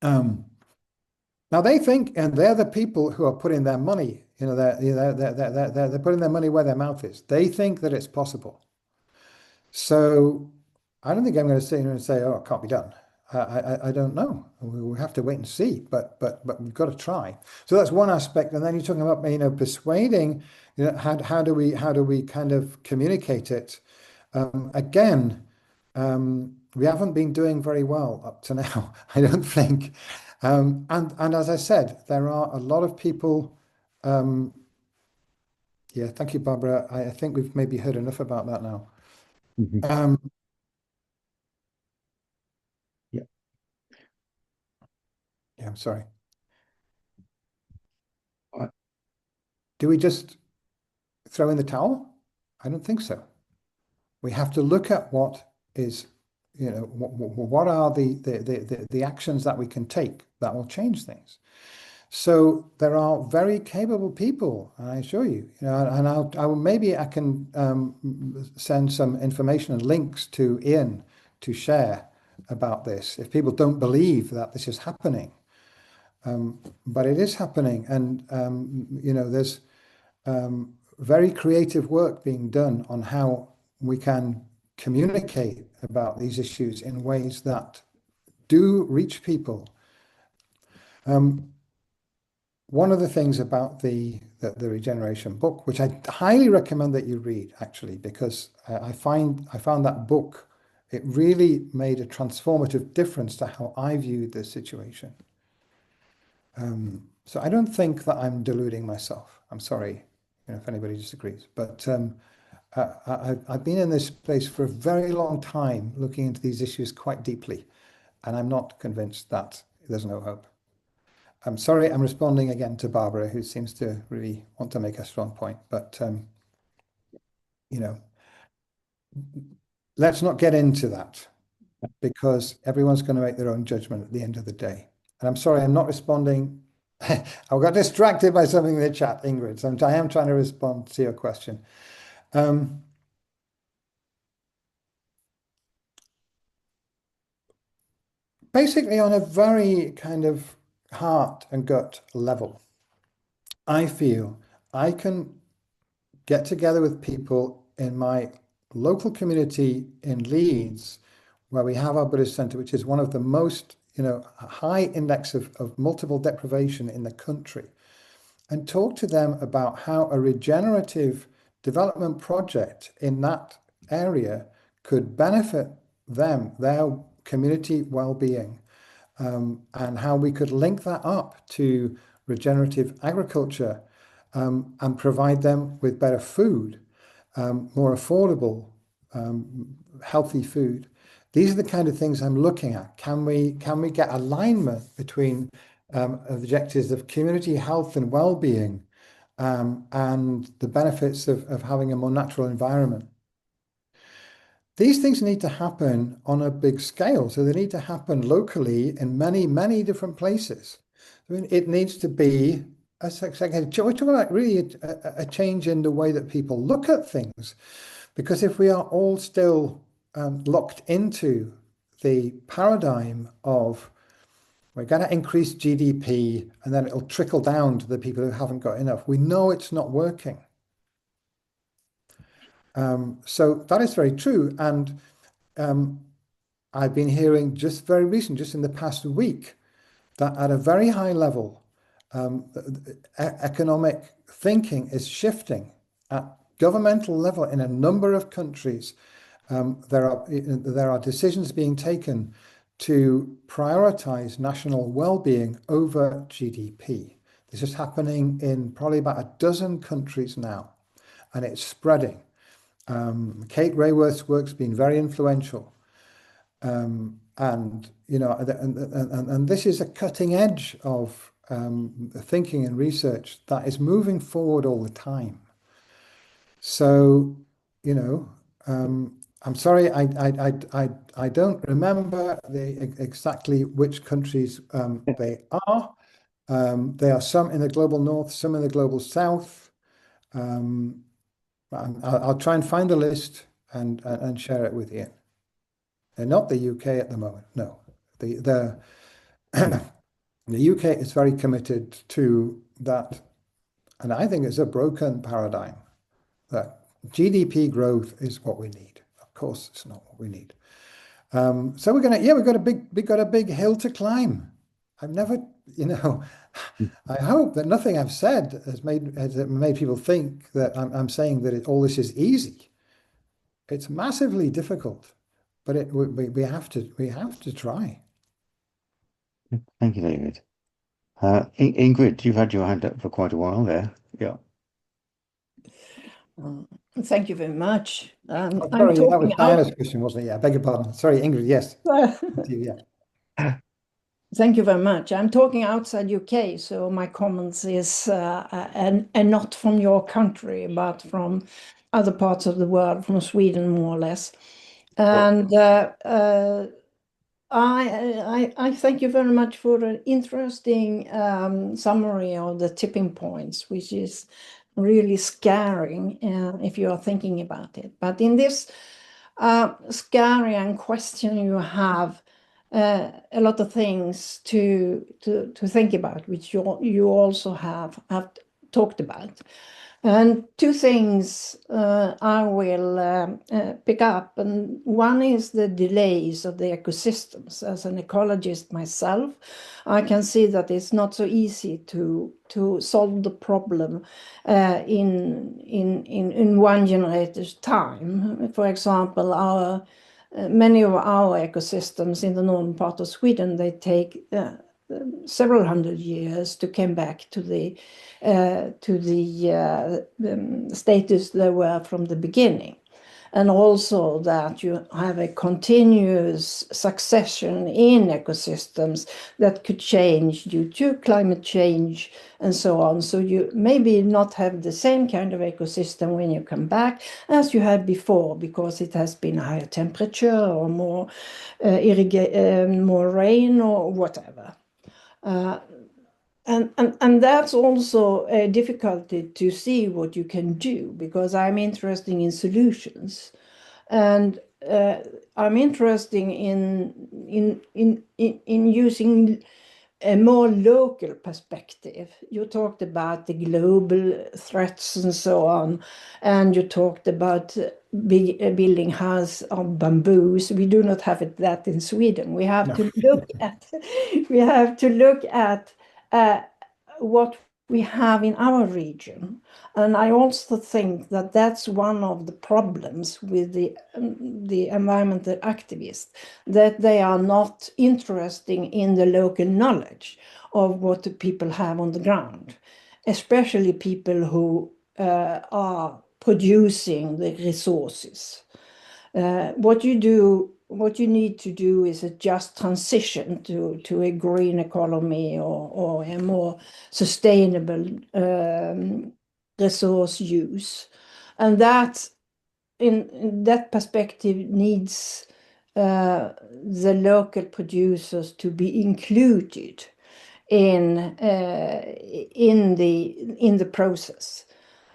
Now they think, and they're the people who are putting their money, they're putting their money where their mouth is. They think that it's possible. So I don't think I'm going to sit here and say, oh, it can't be done. I don't know. We have to wait and see, but we've got to try. So that's one aspect. And then you're talking about, persuading, how do we kind of communicate it? Again, we haven't been doing very well up to now, I don't think. And as I said, there are a lot of people. Yeah, thank you, Barbara. I think we've maybe heard enough about that now. Mm-hmm. Yeah, I'm sorry. Do we just throw in the towel? I don't think so. We have to look at what is, what are the actions that we can take that will change things. So there are very capable people, I assure you, and maybe I can send some information and links to Ian to share about this if people don't believe that this is happening. But it is happening, and there's very creative work being done on how we can communicate about these issues in ways that do reach people. One of the things about the Regeneration book, which I highly recommend that you read, actually, because I found that book, it really made a transformative difference to how I viewed this situation. So I don't think that I'm deluding myself. I'm sorry, if anybody disagrees, but I've been in this space for a very long time, looking into these issues quite deeply, and I'm not convinced that there's no hope. I'm sorry, I'm responding again to Barbara, who seems to really want to make a strong point, but let's not get into that, because everyone's going to make their own judgment at the end of the day. And I'm sorry, I'm not responding. I got distracted by something in the chat, Ingrid. So I am trying to respond to your question. Basically, on a very kind of heart and gut level, I feel I can get together with people in my local community in Leeds, where we have our Buddhist center, which is one of the most high index of multiple deprivation in the country, and talk to them about how a regenerative development project in that area could benefit them, their community well-being, and how we could link that up to regenerative agriculture, and provide them with better food, more affordable, healthy food. These are the kind of things I'm looking at. Can we get alignment between objectives of community health and well-being, and the benefits of having a more natural environment? These things need to happen on a big scale, so they need to happen locally in many, many different places. I mean, it needs to be we're talking about really a change in the way that people look at things, because if we are all still locked into the paradigm of we're going to increase GDP and then it'll trickle down to the people who haven't got enough, we know it's not working. So that is very true. And I've been hearing just very recent, just in the past week, that at a very high level, economic thinking is shifting at governmental level in a number of countries. There are decisions being taken to prioritize national well-being over GDP. This is happening in probably about a dozen countries now, and it's spreading. Kate Rayworth's work's been very influential. And you know, and this is a cutting edge of thinking and research that is moving forward all the time. So, you know, I'm sorry, I don't remember exactly which countries they are. They are some in the global north, some in the global south. I'll try and find a list and share it with you. They're not the UK at the moment. No, the UK is very committed to that, and I think it's a broken paradigm that GDP growth is what we need. Of course, it's not what we need. So we've got a big hill to climb. I've never, you know, I hope that nothing I've said has made people think that I'm saying that all this is easy. It's massively difficult, but we have to try. Thank you, David. Ingrid, you've had your hand up for quite a while there. Yeah. Thank you very much. Sorry, that was Diana's question, wasn't it? Yeah, I beg your pardon. Sorry, Ingrid, yes. Yeah. Thank you very much. I'm talking outside UK, so my comments is and not from your country, but from other parts of the world, from Sweden, more or less. And I thank you very much for an interesting summary of the tipping points, which is really scaring if you are thinking about it. But in this scary and question, you have a lot of things to think about, which you also have talked about. And two things I will pick up, and one is the delays of the ecosystems. As an ecologist myself, I can see that it's not so easy to solve the problem in one generator's time. For example, many of our ecosystems in the northern part of Sweden, they take several hundred years to come back to the status they were from the beginning. And also that you have a continuous succession in ecosystems that could change due to climate change and so on. So you maybe not have the same kind of ecosystem when you come back as you had before, because it has been a higher temperature or more more rain or whatever. And that's also a difficulty to see what you can do, because I'm interested in solutions, and I'm interested in using a more local perspective. You talked about the global threats and so on, and you talked about building house of bamboos. We do not have that in Sweden. We have to look at what we have in our region. And I also think that that's one of the problems with the environmental activists, that they are not interested in the local knowledge of what the people have on the ground, especially people who are producing the resources. What you need to do is a just transition to a green economy or a more sustainable resource use. And that, in that perspective, needs the local producers to be included in the process.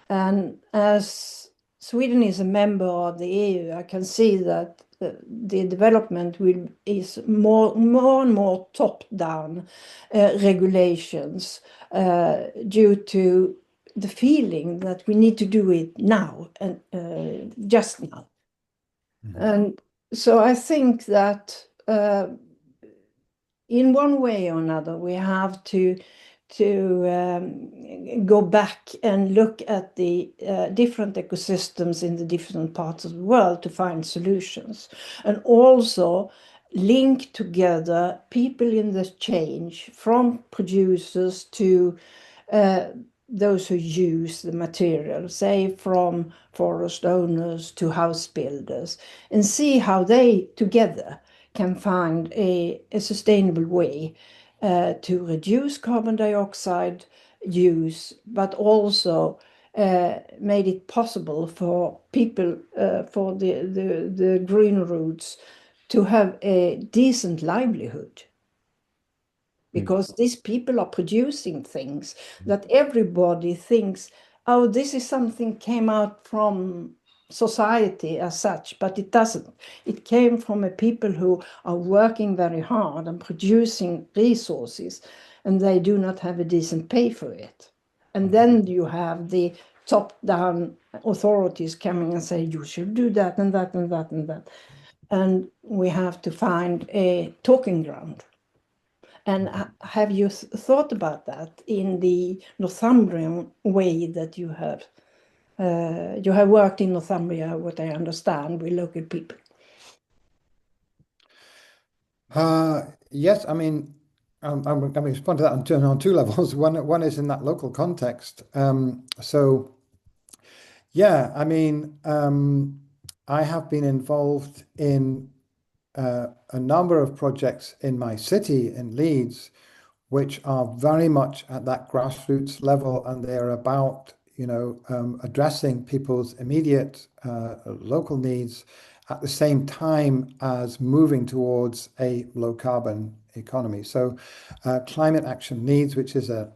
And as Sweden is a member of the EU, I can see that the development is more and more top-down regulations due to the feeling that we need to do it now and just now. Mm-hmm. And so I think that in one way or another we have to go back and look at the different ecosystems in the different parts of the world to find solutions, and also link together people in the change from producers to those who use the material, say from forest owners to house builders, and see how they together can find a sustainable way to reduce carbon dioxide use, but also made it possible for people, for the green roots, to have a decent livelihood. Because these people are producing things that everybody thinks, oh, this is something came out from society as such, but it doesn't. It came from a people who are working very hard and producing resources, and they do not have a decent pay for it. And then you have the top-down authorities coming and say, you should do that and that and that and that. And we have to find a talking ground. And have you thought about that in the Northumbrian way that you have? You have worked in Northumbria, what I understand, with local people. Yes, I mean, I'm going to respond to that on two levels. One is in that local context. So, yeah, I mean, I have been involved in a number of projects in my city in Leeds, which are very much at that grassroots level, and they're about, addressing people's immediate local needs at the same time as moving towards a low carbon economy. So Climate Action Leeds, which is a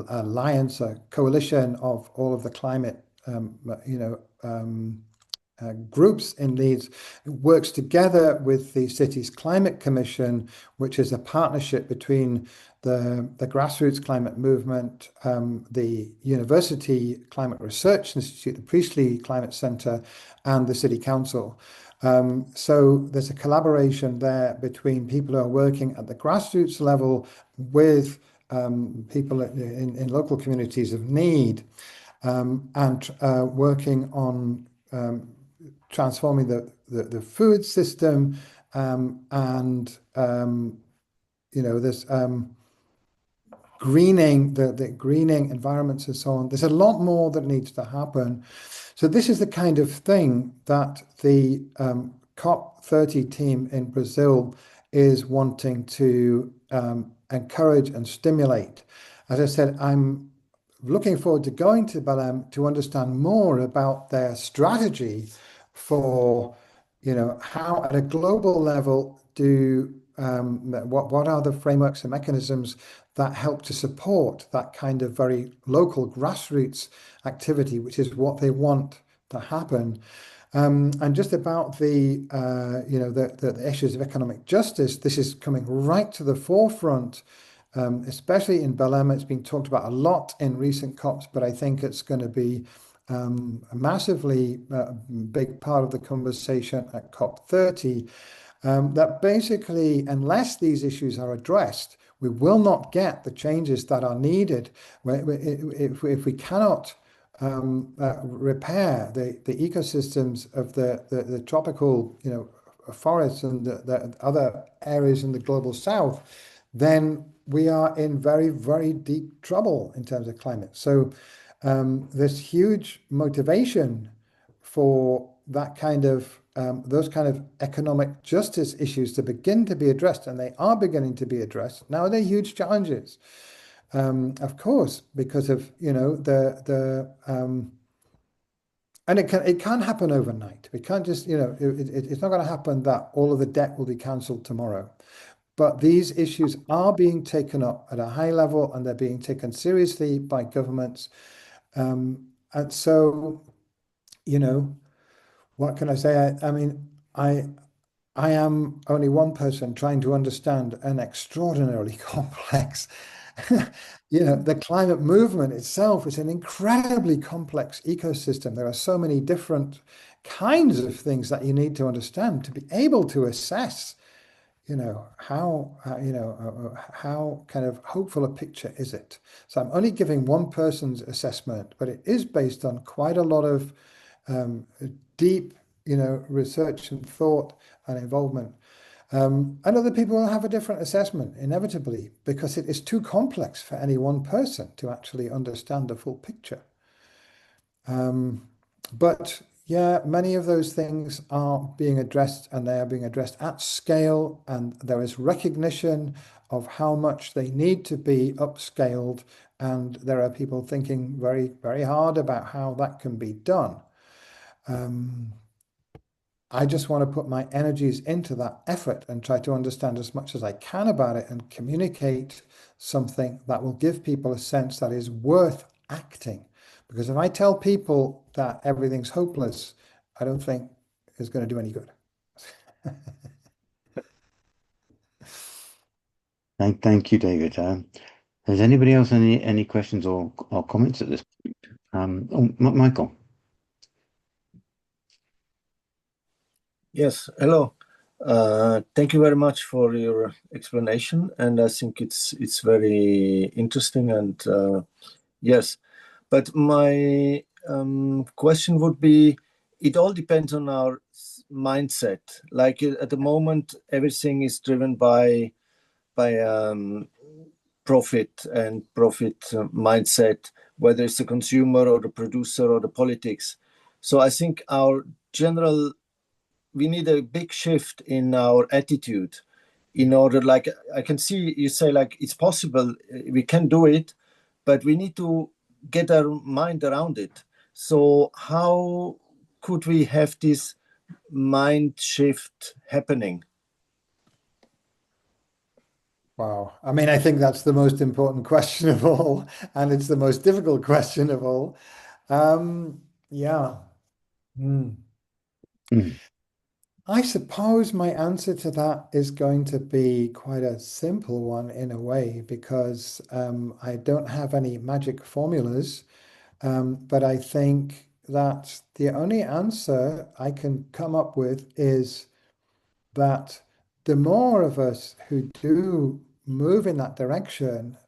alliance, a coalition of all of the climate, groups in Leeds, works together with the city's Climate Commission, which is a partnership between the grassroots climate movement, the University Climate Research Institute, the Priestley Climate Centre, and the City Council. So there's a collaboration there between people who are working at the grassroots level with people in local communities of need, and working on transforming the food system, and there's greening, the greening environments and so on. There's a lot more that needs to happen. So this is the kind of thing that the COP30 team in Brazil is wanting to encourage and stimulate. As I said, I'm looking forward to going to Belém to understand more about their strategy for, how at a global level what are the frameworks and mechanisms that help to support that kind of very local grassroots activity, which is what they want to happen. And just about the issues of economic justice, this is coming right to the forefront, especially in Belém. It's been talked about a lot in recent COPs, but I think it's going to be a massively big part of the conversation at COP30, that basically, unless these issues are addressed, we will not get the changes that are needed. If we cannot repair the ecosystems of the tropical forests and the other areas in the global south, then we are in very, very deep trouble in terms of climate. So there's huge motivation for that kind of those kind of economic justice issues to begin to be addressed, and they are beginning to be addressed. Now they're huge challenges, of course, because of and it can't happen overnight. We can't just it's not going to happen that all of the debt will be cancelled tomorrow. But these issues are being taken up at a high level, and they're being taken seriously by governments. And so, what can I say? I mean, I am only one person trying to understand an extraordinarily complex, the climate movement itself is an incredibly complex ecosystem. There are so many different kinds of things that you need to understand to be able to assess how kind of hopeful a picture is it? So I'm only giving one person's assessment, but it is based on quite a lot of deep, research and thought and involvement. And other people will have a different assessment, inevitably, because it is too complex for any one person to actually understand the full picture. But yeah, many of those things are being addressed, and they are being addressed at scale, and there is recognition of how much they need to be upscaled, and there are people thinking very, very hard about how that can be done. I just want to put my energies into that effort and try to understand as much as I can about it and communicate something that will give people a sense that is worth acting. Because if I tell people that everything's hopeless, I don't think it's going to do any good. Thank you, David. Has anybody else any questions or comments at this point? Michael. Yes, hello. Thank you very much for your explanation, and I think it's very interesting. And yes, but my question would be: it all depends on our mindset. Like at the moment, everything is driven by profit and profit mindset, whether it's the consumer or the producer or the politics. So I think we need a big shift in our attitude in order, like I can see you say, like it's possible, we can do it, but we need to get our mind around it. So how could we have this mind shift happening? Wow. I mean, I think that's the most important question of all, and it's the most difficult question of all. Yeah. Mm. I suppose my answer to that is going to be quite a simple one in a way, because I don't have any magic formulas, but I think that the only answer I can come up with is that the more of us who do move in that direction,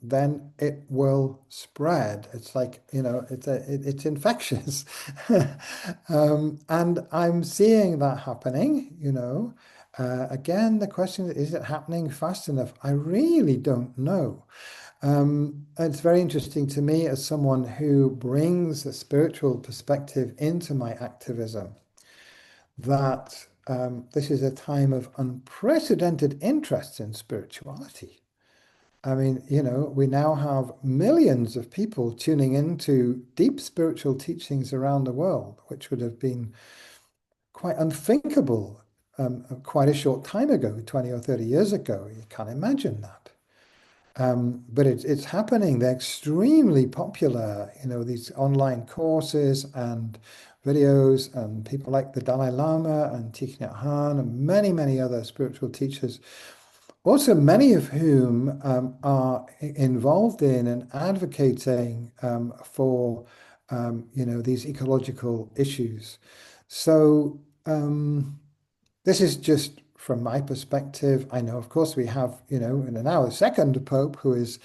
then it will spread. It's like, it's infectious. And I'm seeing that happening. Again, the question is it happening fast enough? I really don't know. It's very interesting to me as someone who brings a spiritual perspective into my activism that this is a time of unprecedented interest in spirituality. I mean, we now have millions of people tuning into deep spiritual teachings around the world, which would have been quite unthinkable quite a short time ago, 20 or 30 years ago. You can't imagine that. But it's happening. They're extremely popular, these online courses and videos, and people like the Dalai Lama and Thich Nhat Hanh and many, many other spiritual teachers, also many of whom are involved in and advocating for these ecological issues. So this is just from my perspective. I know, of course, we have, in now a second pope who is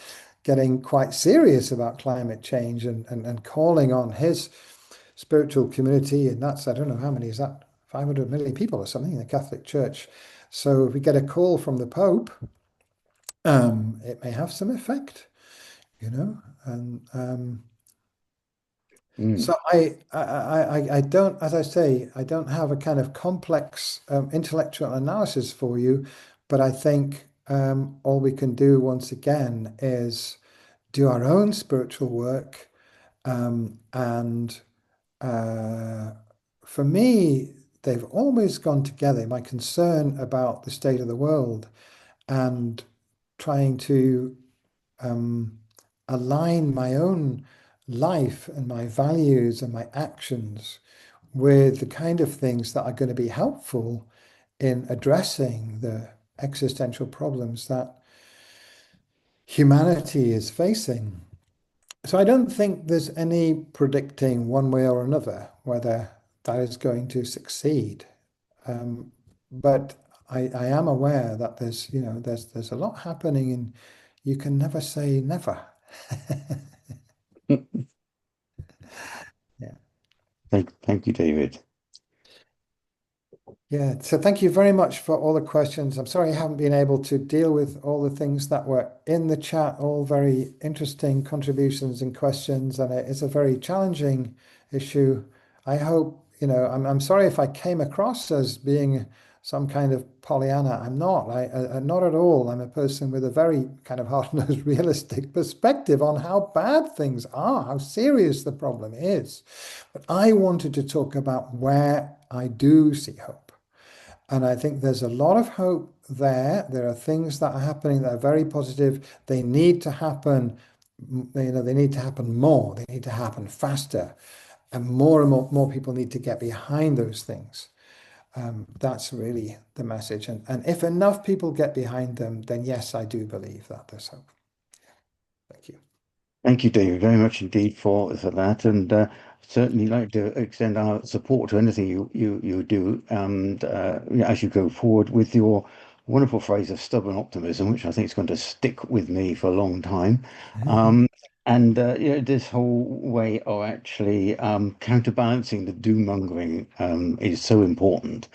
getting quite serious about climate change and calling on his spiritual community. And that's, I don't know, how many is that? 500 million people or something in the Catholic Church. So if we get a call from the Pope, it may have some effect, and so I don't, as I say, I don't have a kind of complex intellectual analysis for you, but I think all we can do once again is do our own spiritual work, and for me, they've always gone together. My concern about the state of the world and trying to align my own life and my values and my actions with the kind of things that are going to be helpful in addressing the existential problems that humanity is facing. So I don't think there's any predicting one way or another whether that is going to succeed. But I am aware that there's a lot happening, and you can never say never. Yeah. Thank you, David. Yeah, so thank you very much for all the questions. I'm sorry I haven't been able to deal with all the things that were in the chat, all very interesting contributions and questions, and it is a very challenging issue. I hope, I'm sorry if I came across as being some kind of Pollyanna. I'm not. Not at all. I'm a person with a very kind of hard-nosed, realistic perspective on how bad things are, how serious the problem is. But I wanted to talk about where I do see hope. And I think there's a lot of hope there. There are things that are happening that are very positive. They need to happen, they need to happen more. They need to happen faster. And more people need to get behind those things. That's really the message. And if enough people get behind them, then yes, I do believe that there's hope. Thank you. Thank you, David, very much indeed for that, and certainly like to extend our support to anything you do, and as you go forward with your wonderful phrase of stubborn optimism, which I think is going to stick with me for a long time. And this whole way of actually counterbalancing the doom mongering is so important.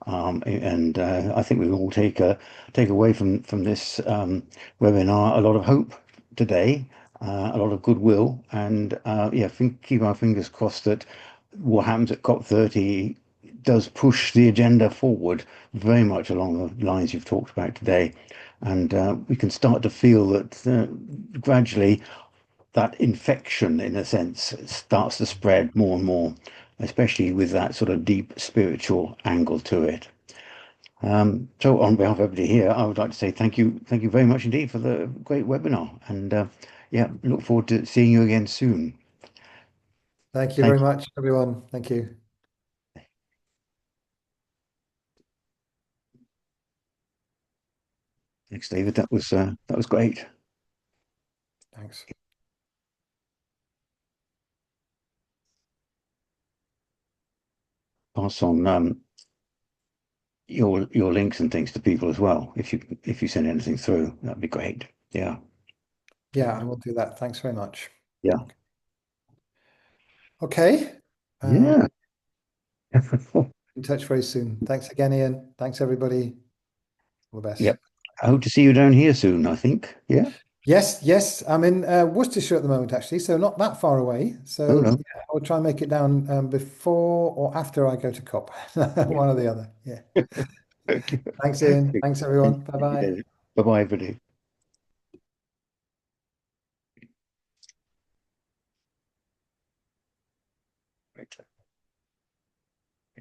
And I think we will take away from this webinar a lot of hope today, a lot of goodwill, and keep our fingers crossed that what happens at COP30 does push the agenda forward very much along the lines you've talked about today, and we can start to feel that gradually that infection, in a sense, starts to spread more and more, especially with that sort of deep spiritual angle to it. So on behalf of everybody here, I would like to say thank you very much indeed for the great webinar, and look forward to seeing you again soon. Thank you very much, everyone. Thank you. Thanks, David. That was great. Thanks. Pass on your links and things to people as well. If you send anything through, that'd be great. Yeah. Yeah, I will do that. Thanks very much. Yeah. Okay. Yeah. In touch very soon. Thanks again, Ian. Thanks, everybody. All the best. Yep. I hope to see you down here soon, I think. Yeah. Yes. I'm in Worcestershire at the moment, actually, so not that far away. So no. yeah, I'll try and make it down before or after I go to COP, one or the other. Yeah. Thanks, Ian. Thanks, everyone. Bye-bye. Bye-bye, everybody. Right.